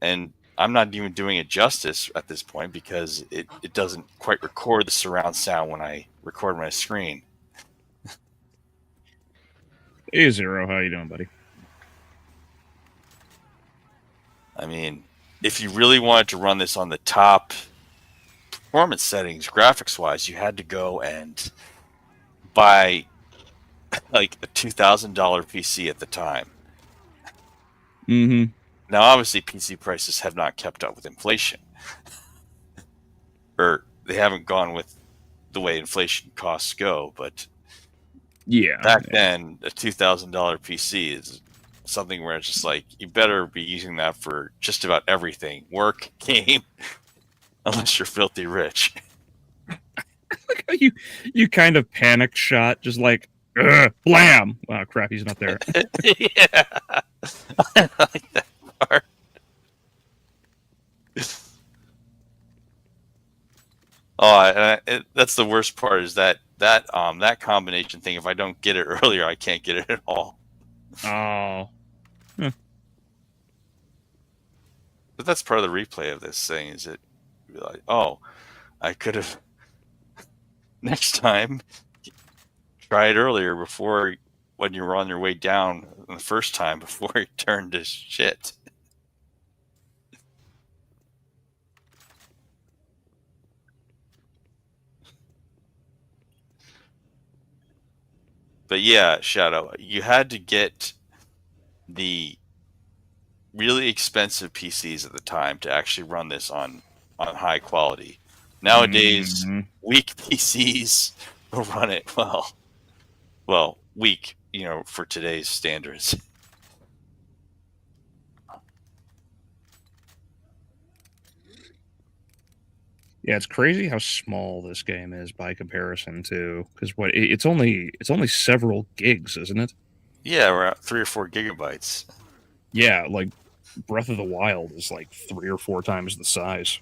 And I'm not even doing it justice at this point, because it doesn't quite record the surround sound when I record my screen. Hey, Zero, how you doing, buddy? I mean, if you really wanted to run this on the top performance settings, graphics-wise, you had to go and buy like a $2,000 PC at the time. Mm-hmm. Now, obviously, PC prices have not kept up with inflation. Or they haven't gone with the way inflation costs go. But Yeah. back then, a $2,000 PC is something where it's just like, you better be using that for just about everything. Work, game, unless you're filthy rich. Look how you kind of panic shot, just like, blam! Wow, crap, he's not there. Yeah. I like that part. That's the worst part, is that combination thing. If I don't get it earlier, I can't get it at all. Oh. But that's part of the replay of this thing, is it like, oh, I could have next time try it earlier, before, when you were on your way down the first time, before it turned to shit. But yeah, Shadow, you had to get the really expensive PCs at the time to actually run this on high quality. Nowadays, weak PCs will run it well, weak, for today's standards. Yeah, it's crazy how small this game is by comparison to, because it's only several gigs, isn't it? Yeah, we're at 3 or 4 gigabytes. Yeah, like Breath of the Wild is like 3 or 4 times the size.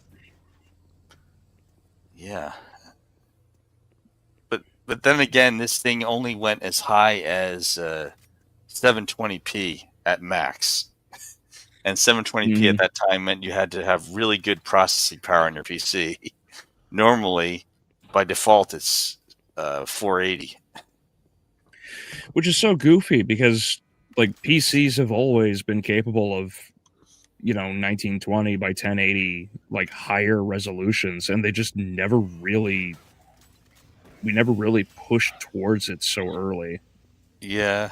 Yeah. But then again, this thing only went as high as 720p at max. And 720p at that time meant you had to have really good processing power on your PC. Normally, by default, it's 480. Which is so goofy, because like PCs have always been capable of, 1920 by 1080, like higher resolutions, and they just never really pushed towards it so early. Yeah.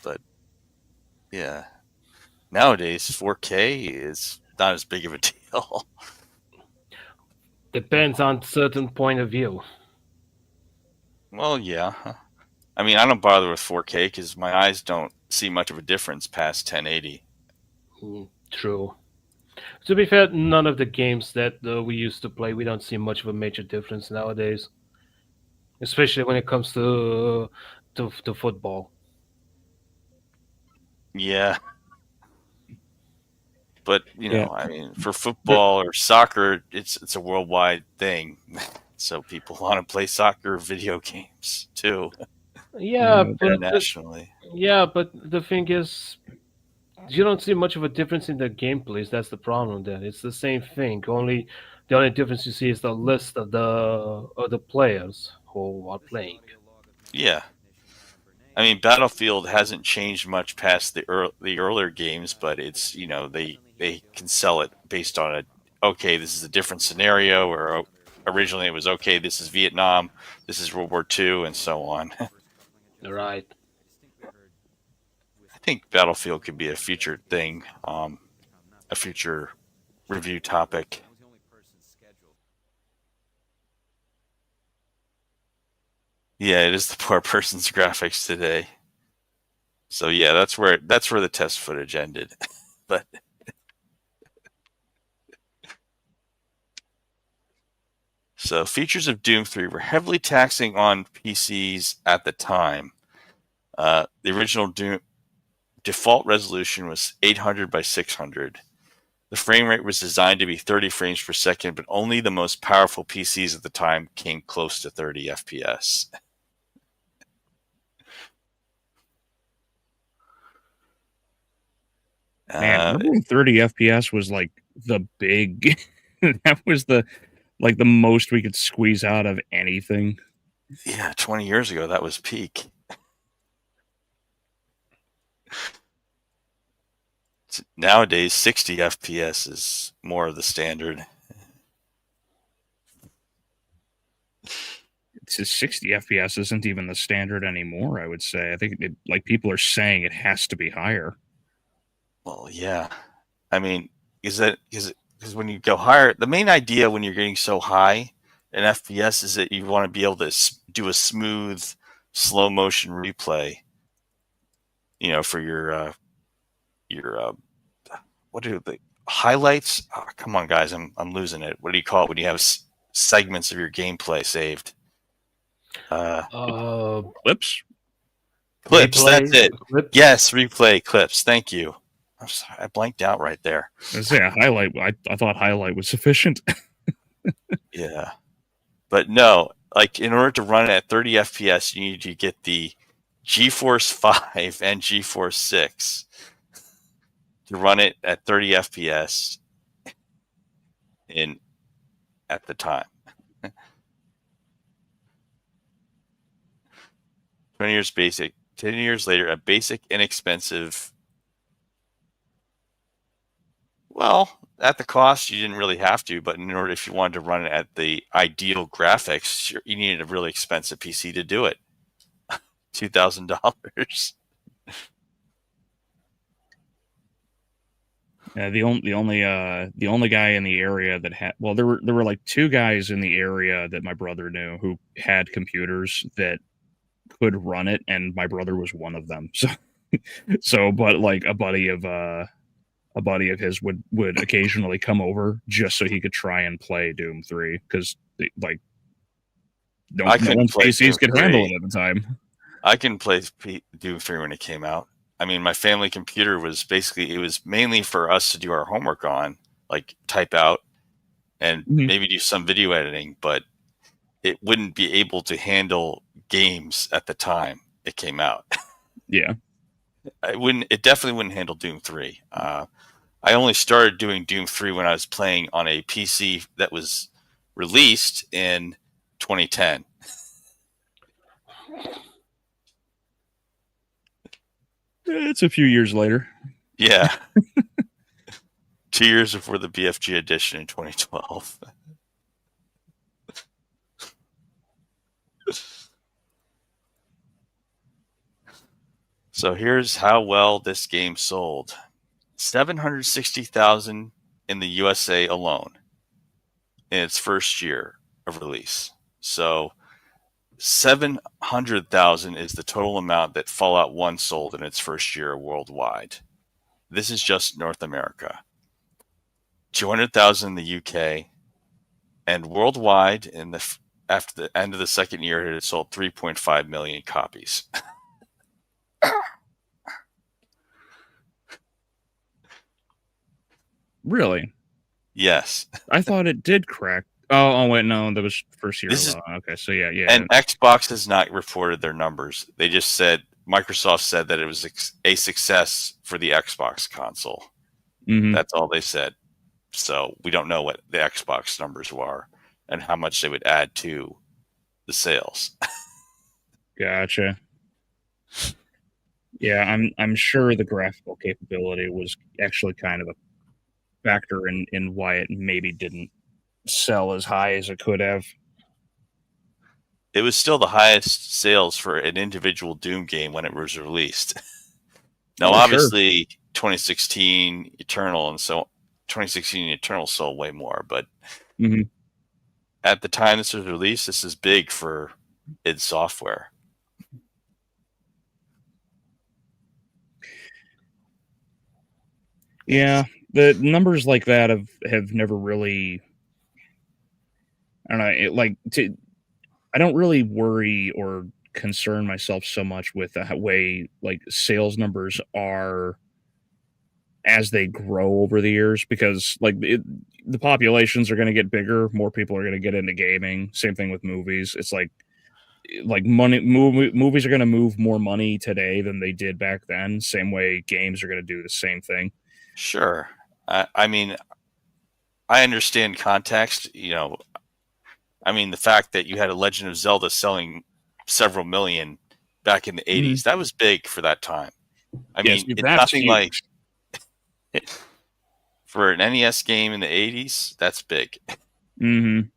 But yeah. Nowadays, 4K is not as big of a deal. Depends on certain point of view. Well, yeah. I mean, I don't bother with 4K because my eyes don't see much of a difference past 1080. True. To be fair, none of the games that we used to play, we don't see much of a major difference nowadays. Especially when it comes to football. Yeah. But, Yeah. I mean, for football or soccer, it's a worldwide thing. So people want to play soccer video games too. Yeah, but internationally. but the thing is, you don't see much of a difference in the gameplays. That's the problem. Then it's the same thing. The only difference you see is the list of the players who are playing. Yeah, I mean, Battlefield hasn't changed much past the earlier games, but it's they can sell it based on okay, this is a different scenario, or originally it was okay, this is Vietnam, this is World War II, and so on. Right. I think Battlefield could be a future thing, a future review topic. Yeah, it is the poor person's graphics today. So yeah, that's where the test footage ended. But so features of Doom 3 were heavily taxing on PCs at the time. The original Doom default resolution was 800 by 600. The frame rate was designed to be 30 frames per second, but only the most powerful PCs at the time came close to 30 FPS. Man, remember when 30 FPS was like the big that was the most we could squeeze out of anything. Yeah, 20 years ago that was peak. Nowadays 60 FPS is more of the standard. It's 60 FPS isn't even the standard anymore, I would say. I think people are saying it has to be higher. Well, yeah. I mean, is it because when you go higher, the main idea when you're getting so high in FPS is that you want to be able to do a smooth, slow motion replay. You know, for your what do the highlights? Oh, come on, guys, I'm losing it. What do you call it when you have segments of your gameplay saved? Clips. Clips. Replay, That's it. clips. Yes, replay clips. Thank you. I'm sorry, I blanked out right there. I say a highlight. I thought highlight was sufficient. Yeah, but no. Like in order to run it at 30 FPS, you need to get the GeForce 5 and GeForce 6 to run it at 30 FPS at the time. 20 years basic. 10 years later, a basic, inexpensive. Well, at the cost, you didn't really have to, but in order, if you wanted to run it at the ideal graphics, you needed a really expensive PC to do it. $2,000. Yeah, the only guy in the area that had, well, there were like two guys in the area that my brother knew who had computers that could run it, and my brother was one of them. So but like a buddy of his would occasionally come over just so he could try and play Doom 3 because like no one's PCs could handle it at the time. I couldn't play Doom 3 when it came out. I mean, my family computer was it was mainly for us to do our homework on, like type out and maybe do some video editing, but it wouldn't be able to handle games at the time it came out. Yeah. It definitely wouldn't handle Doom 3. I only started doing Doom 3 when I was playing on a PC that was released in 2010. It's a few years later. Yeah. 2 years before the BFG edition in 2012. So here's how well this game sold. 760,000 in the USA alone in its first year of release. So 700,000 is the total amount that Fallout 1 sold in its first year worldwide. This is just North America. 200,000 in the UK, and worldwide after the end of the second year, it had sold 3.5 million copies. Really? Yes. I thought it did crack. Oh wait, no, that was first year. Okay, so yeah. And Xbox has not reported their numbers. They just said Microsoft said that it was a success for the Xbox console. Mm-hmm. That's all they said. So we don't know what the Xbox numbers were and how much they would add to the sales. Gotcha. Yeah, I'm sure the graphical capability was actually kind of a factor in why it maybe didn't sell as high as it could have. It was still the highest sales for an individual Doom game when it was released. Now, obviously, 2016 Eternal and so 2016 Eternal sold way more, but at the time this was released, this is big for id Software. Yeah, the numbers like that have never really. I don't know. I don't really worry or concern myself so much with the way like sales numbers are as they grow over the years, because like the populations are going to get bigger, more people are going to get into gaming. Same thing with movies. It's like movies are going to move more money today than they did back then. Same way games are going to do the same thing. Sure. I mean, I understand context. You know, I mean, the fact that you had a Legend of Zelda selling several million back in the 80s, that was big for that time. I mean, it's nothing huge. Like for an NES game in the 80s, that's big. And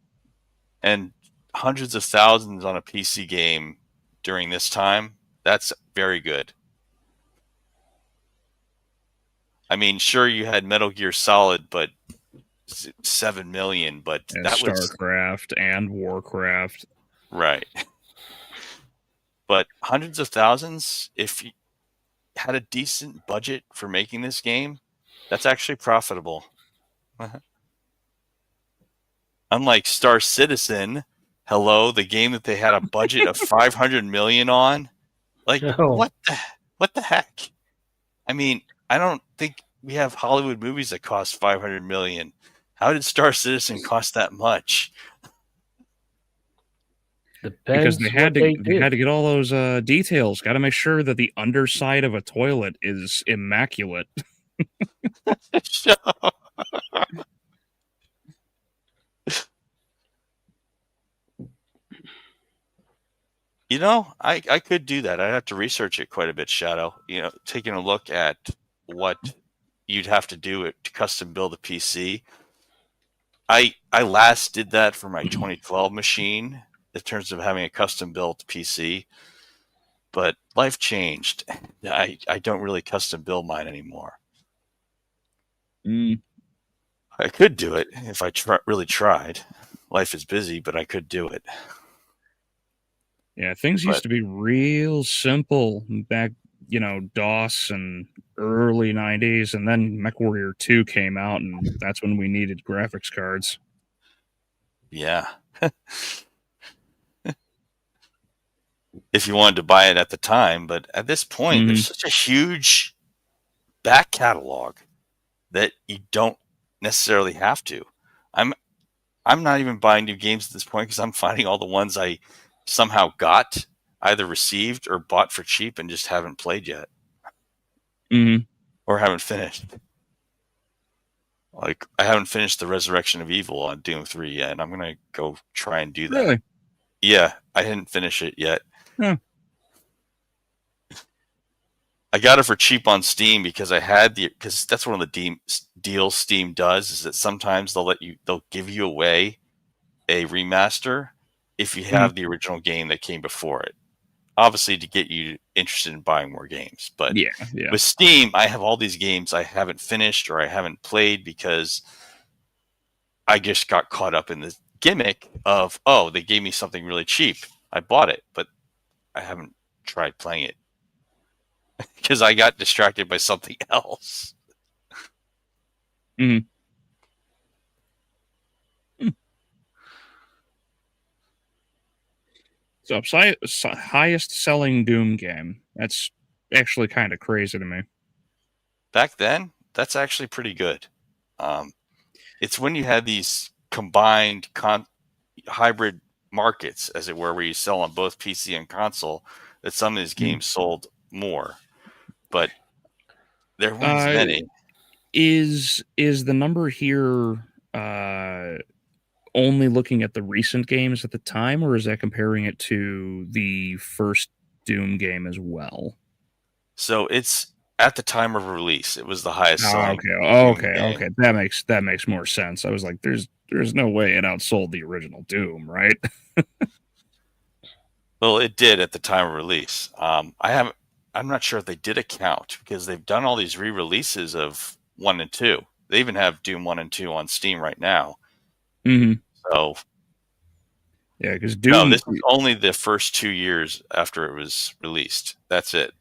hundreds of thousands on a PC game during this time, that's very good. I mean, sure, you had Metal Gear Solid, but 7 million, but And that was StarCraft and Warcraft. right. But hundreds of thousands, if you had a decent budget for making this game, that's actually profitable. Unlike Star Citizen, the game that they had a budget of 500 million on. Like, Oh. what the heck? I mean, I don't think we have Hollywood movies that cost 500 million. How did Star Citizen cost that much? Because Depends they had what to get all those details. Got to make sure that the underside of a toilet is immaculate. You know, I could do that. I'd have to research it quite a bit, Shadow. You know, taking a look at what you'd have to do to custom build a PC. I last did that for my 2012 machine in terms of having a custom built PC, but life changed. I don't really custom build mine anymore. I could do it if I really tried. Life is busy, but I could do it. Yeah, things used to be real simple back, DOS and early 90s, and then MechWarrior 2 came out, and that's when we needed graphics cards. Yeah. If you wanted to buy it at the time, but at this point, there's such a huge back catalog that you don't necessarily have to. I'm not even buying new games at this point because I'm finding all the ones I somehow got, either received or bought for cheap and just haven't played yet. Or haven't finished. Like, I haven't finished the Resurrection of Evil on Doom 3 yet, and I'm going to go try and do that. Really? Yeah, I didn't finish it yet. Huh. I got it for cheap on Steam because because that's one of the deals Steam does, is that sometimes they'll give you away a remaster if you have the original game that came before it. Obviously to get you interested in buying more games. But with Steam, I have all these games I haven't finished or I haven't played because I just got caught up in the gimmick of, they gave me something really cheap. I bought it, but I haven't tried playing it because I got distracted by something else. So, highest selling Doom game. That's actually kind of crazy to me. Back then, that's actually pretty good. It's when you had these combined hybrid markets, as it were, where you sell on both PC and console, that some of these games sold more. But there weren't as many. Is the number here only looking at the recent games at the time, or is that comparing it to the first Doom game as well? So it's at the time of release. It was the highest selling. Okay. That makes more sense. I was like, there's no way it outsold the original Doom, right? Well, it did at the time of release. I'm not sure if they did a count because they've done all these re-releases of 1 and 2. They even have Doom 1 and 2 on Steam right now. So, yeah, because Doom. No, this is only the first 2 years after it was released. That's it.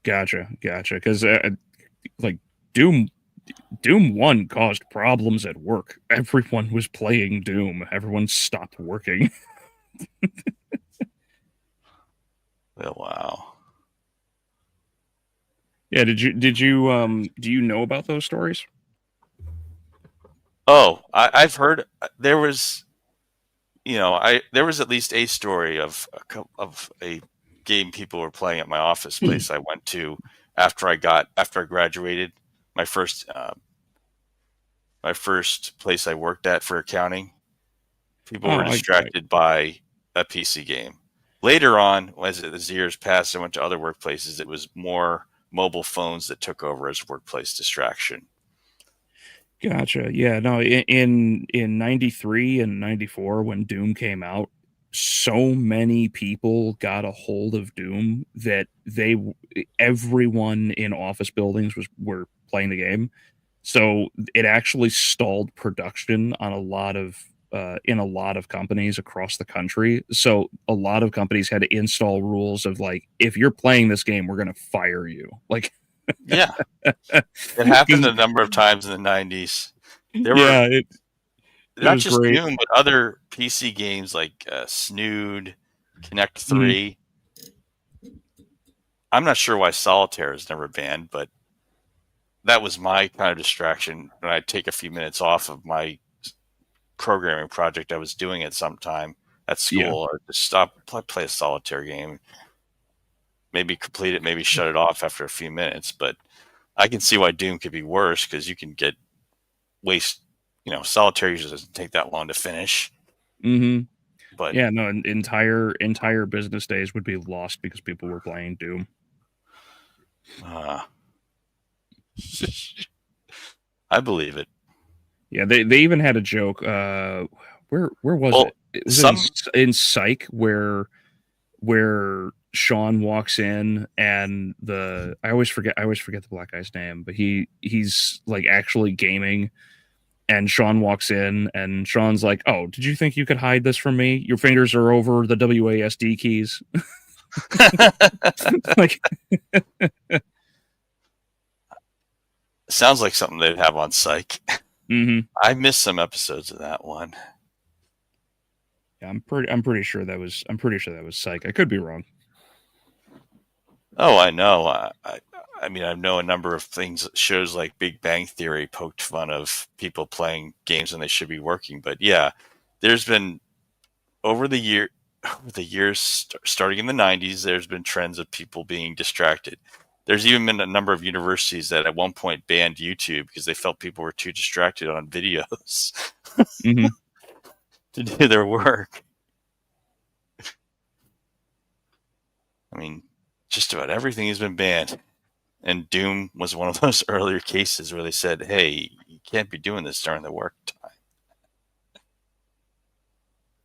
Gotcha. Because like Doom 1 caused problems at work. Everyone was playing Doom. Everyone stopped working. Oh, wow. Yeah, do you know about those stories? Oh, I've heard there was, there was at least a story of a game people were playing at my office place I went to after I graduated. My first place I worked at for accounting. People were distracted by a PC game. Later on, as years passed, I went to other workplaces. It was more mobile phones that took over as workplace distraction. Gotcha. Yeah, no, in 93 and 94 when Doom came out, so many people got a hold of Doom that everyone in office buildings were playing the game. So it actually stalled production on a lot of in a lot of companies across the country. So a lot of companies had to install rules of like, if you're playing this game, we're going to fire you. Like, Yeah, it happened a number of times in the 90s. There were yeah, it not was just great. Doom, but other PC games like Snood, Connect 3. I'm not sure why Solitaire is never banned, but that was my kind of distraction when I'd take a few minutes off of my programming project I was doing at some time at school, or just stop, play a solitaire game, maybe complete it, maybe shut it off after a few minutes. But I can see why Doom could be worse, because you can get solitaire usually doesn't take that long to finish. But yeah, no, entire business days would be lost because people were playing Doom. I believe it. Yeah, they even had a joke. Where was it? It was in Psych where Sean walks in and I always forget the black guy's name, but he's like actually gaming, and Sean walks in and Sean's like, "Oh, did you think you could hide this from me? Your fingers are over the WASD keys." Like, sounds like something they'd have on Psych. I missed some episodes of that one. Yeah, I'm pretty sure that was Psych. I could be wrong. Oh, I know. I mean, I know a number of things. Shows like Big Bang Theory poked fun of people playing games when they should be working. But yeah, there's been over the years, starting in the 90s, there's been trends of people being distracted. There's even been a number of universities that at one point banned YouTube because they felt people were too distracted on videos to do their work. I mean, just about everything has been banned. And Doom was one of those earlier cases where they said, hey, you can't be doing this during the work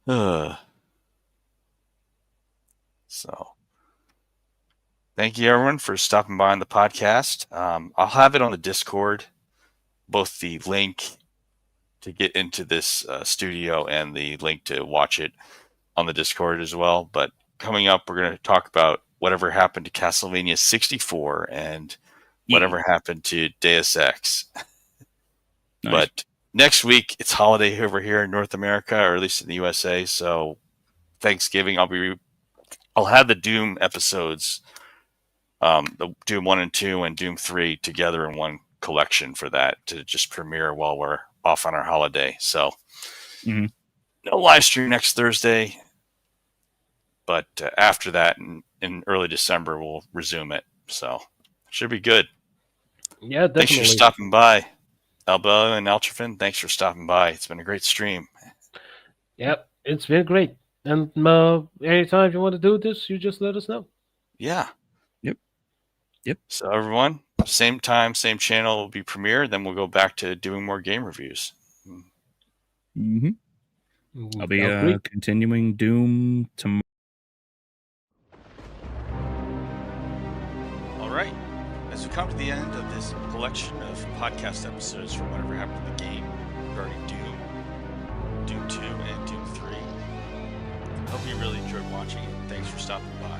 time. So, thank you, everyone, for stopping by on the podcast. I'll have it on the Discord, both the link to get into this studio and the link to watch it on the Discord as well. But coming up, we're going to talk about whatever happened to Castlevania 64 and whatever happened to Deus Ex. Nice. But next week, it's holiday over here in North America, or at least in the USA. So Thanksgiving, I'll have the Doom episodes, the Doom 1 and 2 and Doom 3 together in one collection for that to just premiere while we're off on our holiday. So no live stream next Thursday, but after that in early December, we'll resume it. So should be good. Yeah, definitely. Thanks for stopping by. Albo and Altrafin, thanks for stopping by. It's been a great stream. Yep, it's been great. And anytime you want to do this, you just let us know. Yeah. Yep. So everyone, same time, same channel will be premiere. Then we'll go back to doing more game reviews. I'll be continuing Doom tomorrow. All right. As we come to the end of this collection of podcast episodes from Whatever Happened to the Game regarding Doom, Doom 2, and Doom 3, I hope you really enjoyed watching it. Thanks for stopping by.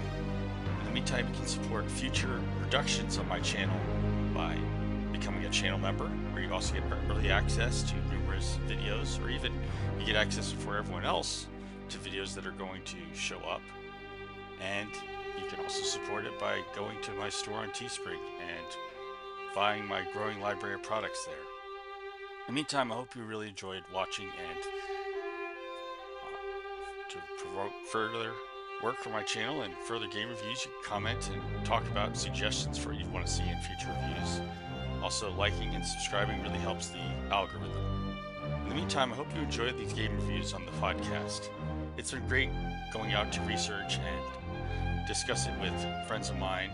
In the meantime, you can support future productions on my channel by becoming a channel member, where you also get early access to numerous videos, or even you get access before everyone else to videos that are going to show up. And you can also support it by going to my store on Teespring and buying my growing library of products there. In the meantime, I hope you really enjoyed watching, and to promote further work for my channel and further game reviews, you can comment and talk about suggestions for what you want to see in future reviews. Also, liking and subscribing really helps the algorithm. In the meantime, I hope you enjoyed these game reviews on the podcast. It's been great going out to research and discuss it with friends of mine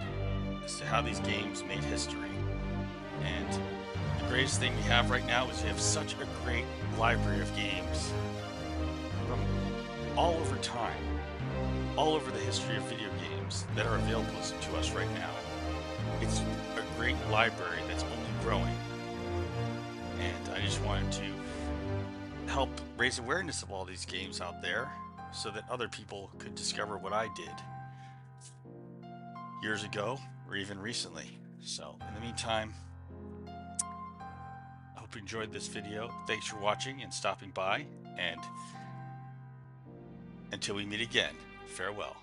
as to how these games made history. And the greatest thing we have right now is we have such a great library of games from all over time, all over the history of video games that are available to us right now. It's a great library that's only growing. and I just wanted to help raise awareness of all these games out there so that other people could discover what I did years ago or even recently. So in the meantime, I hope you enjoyed this video. Thanks for watching and stopping by, and until we meet again, farewell.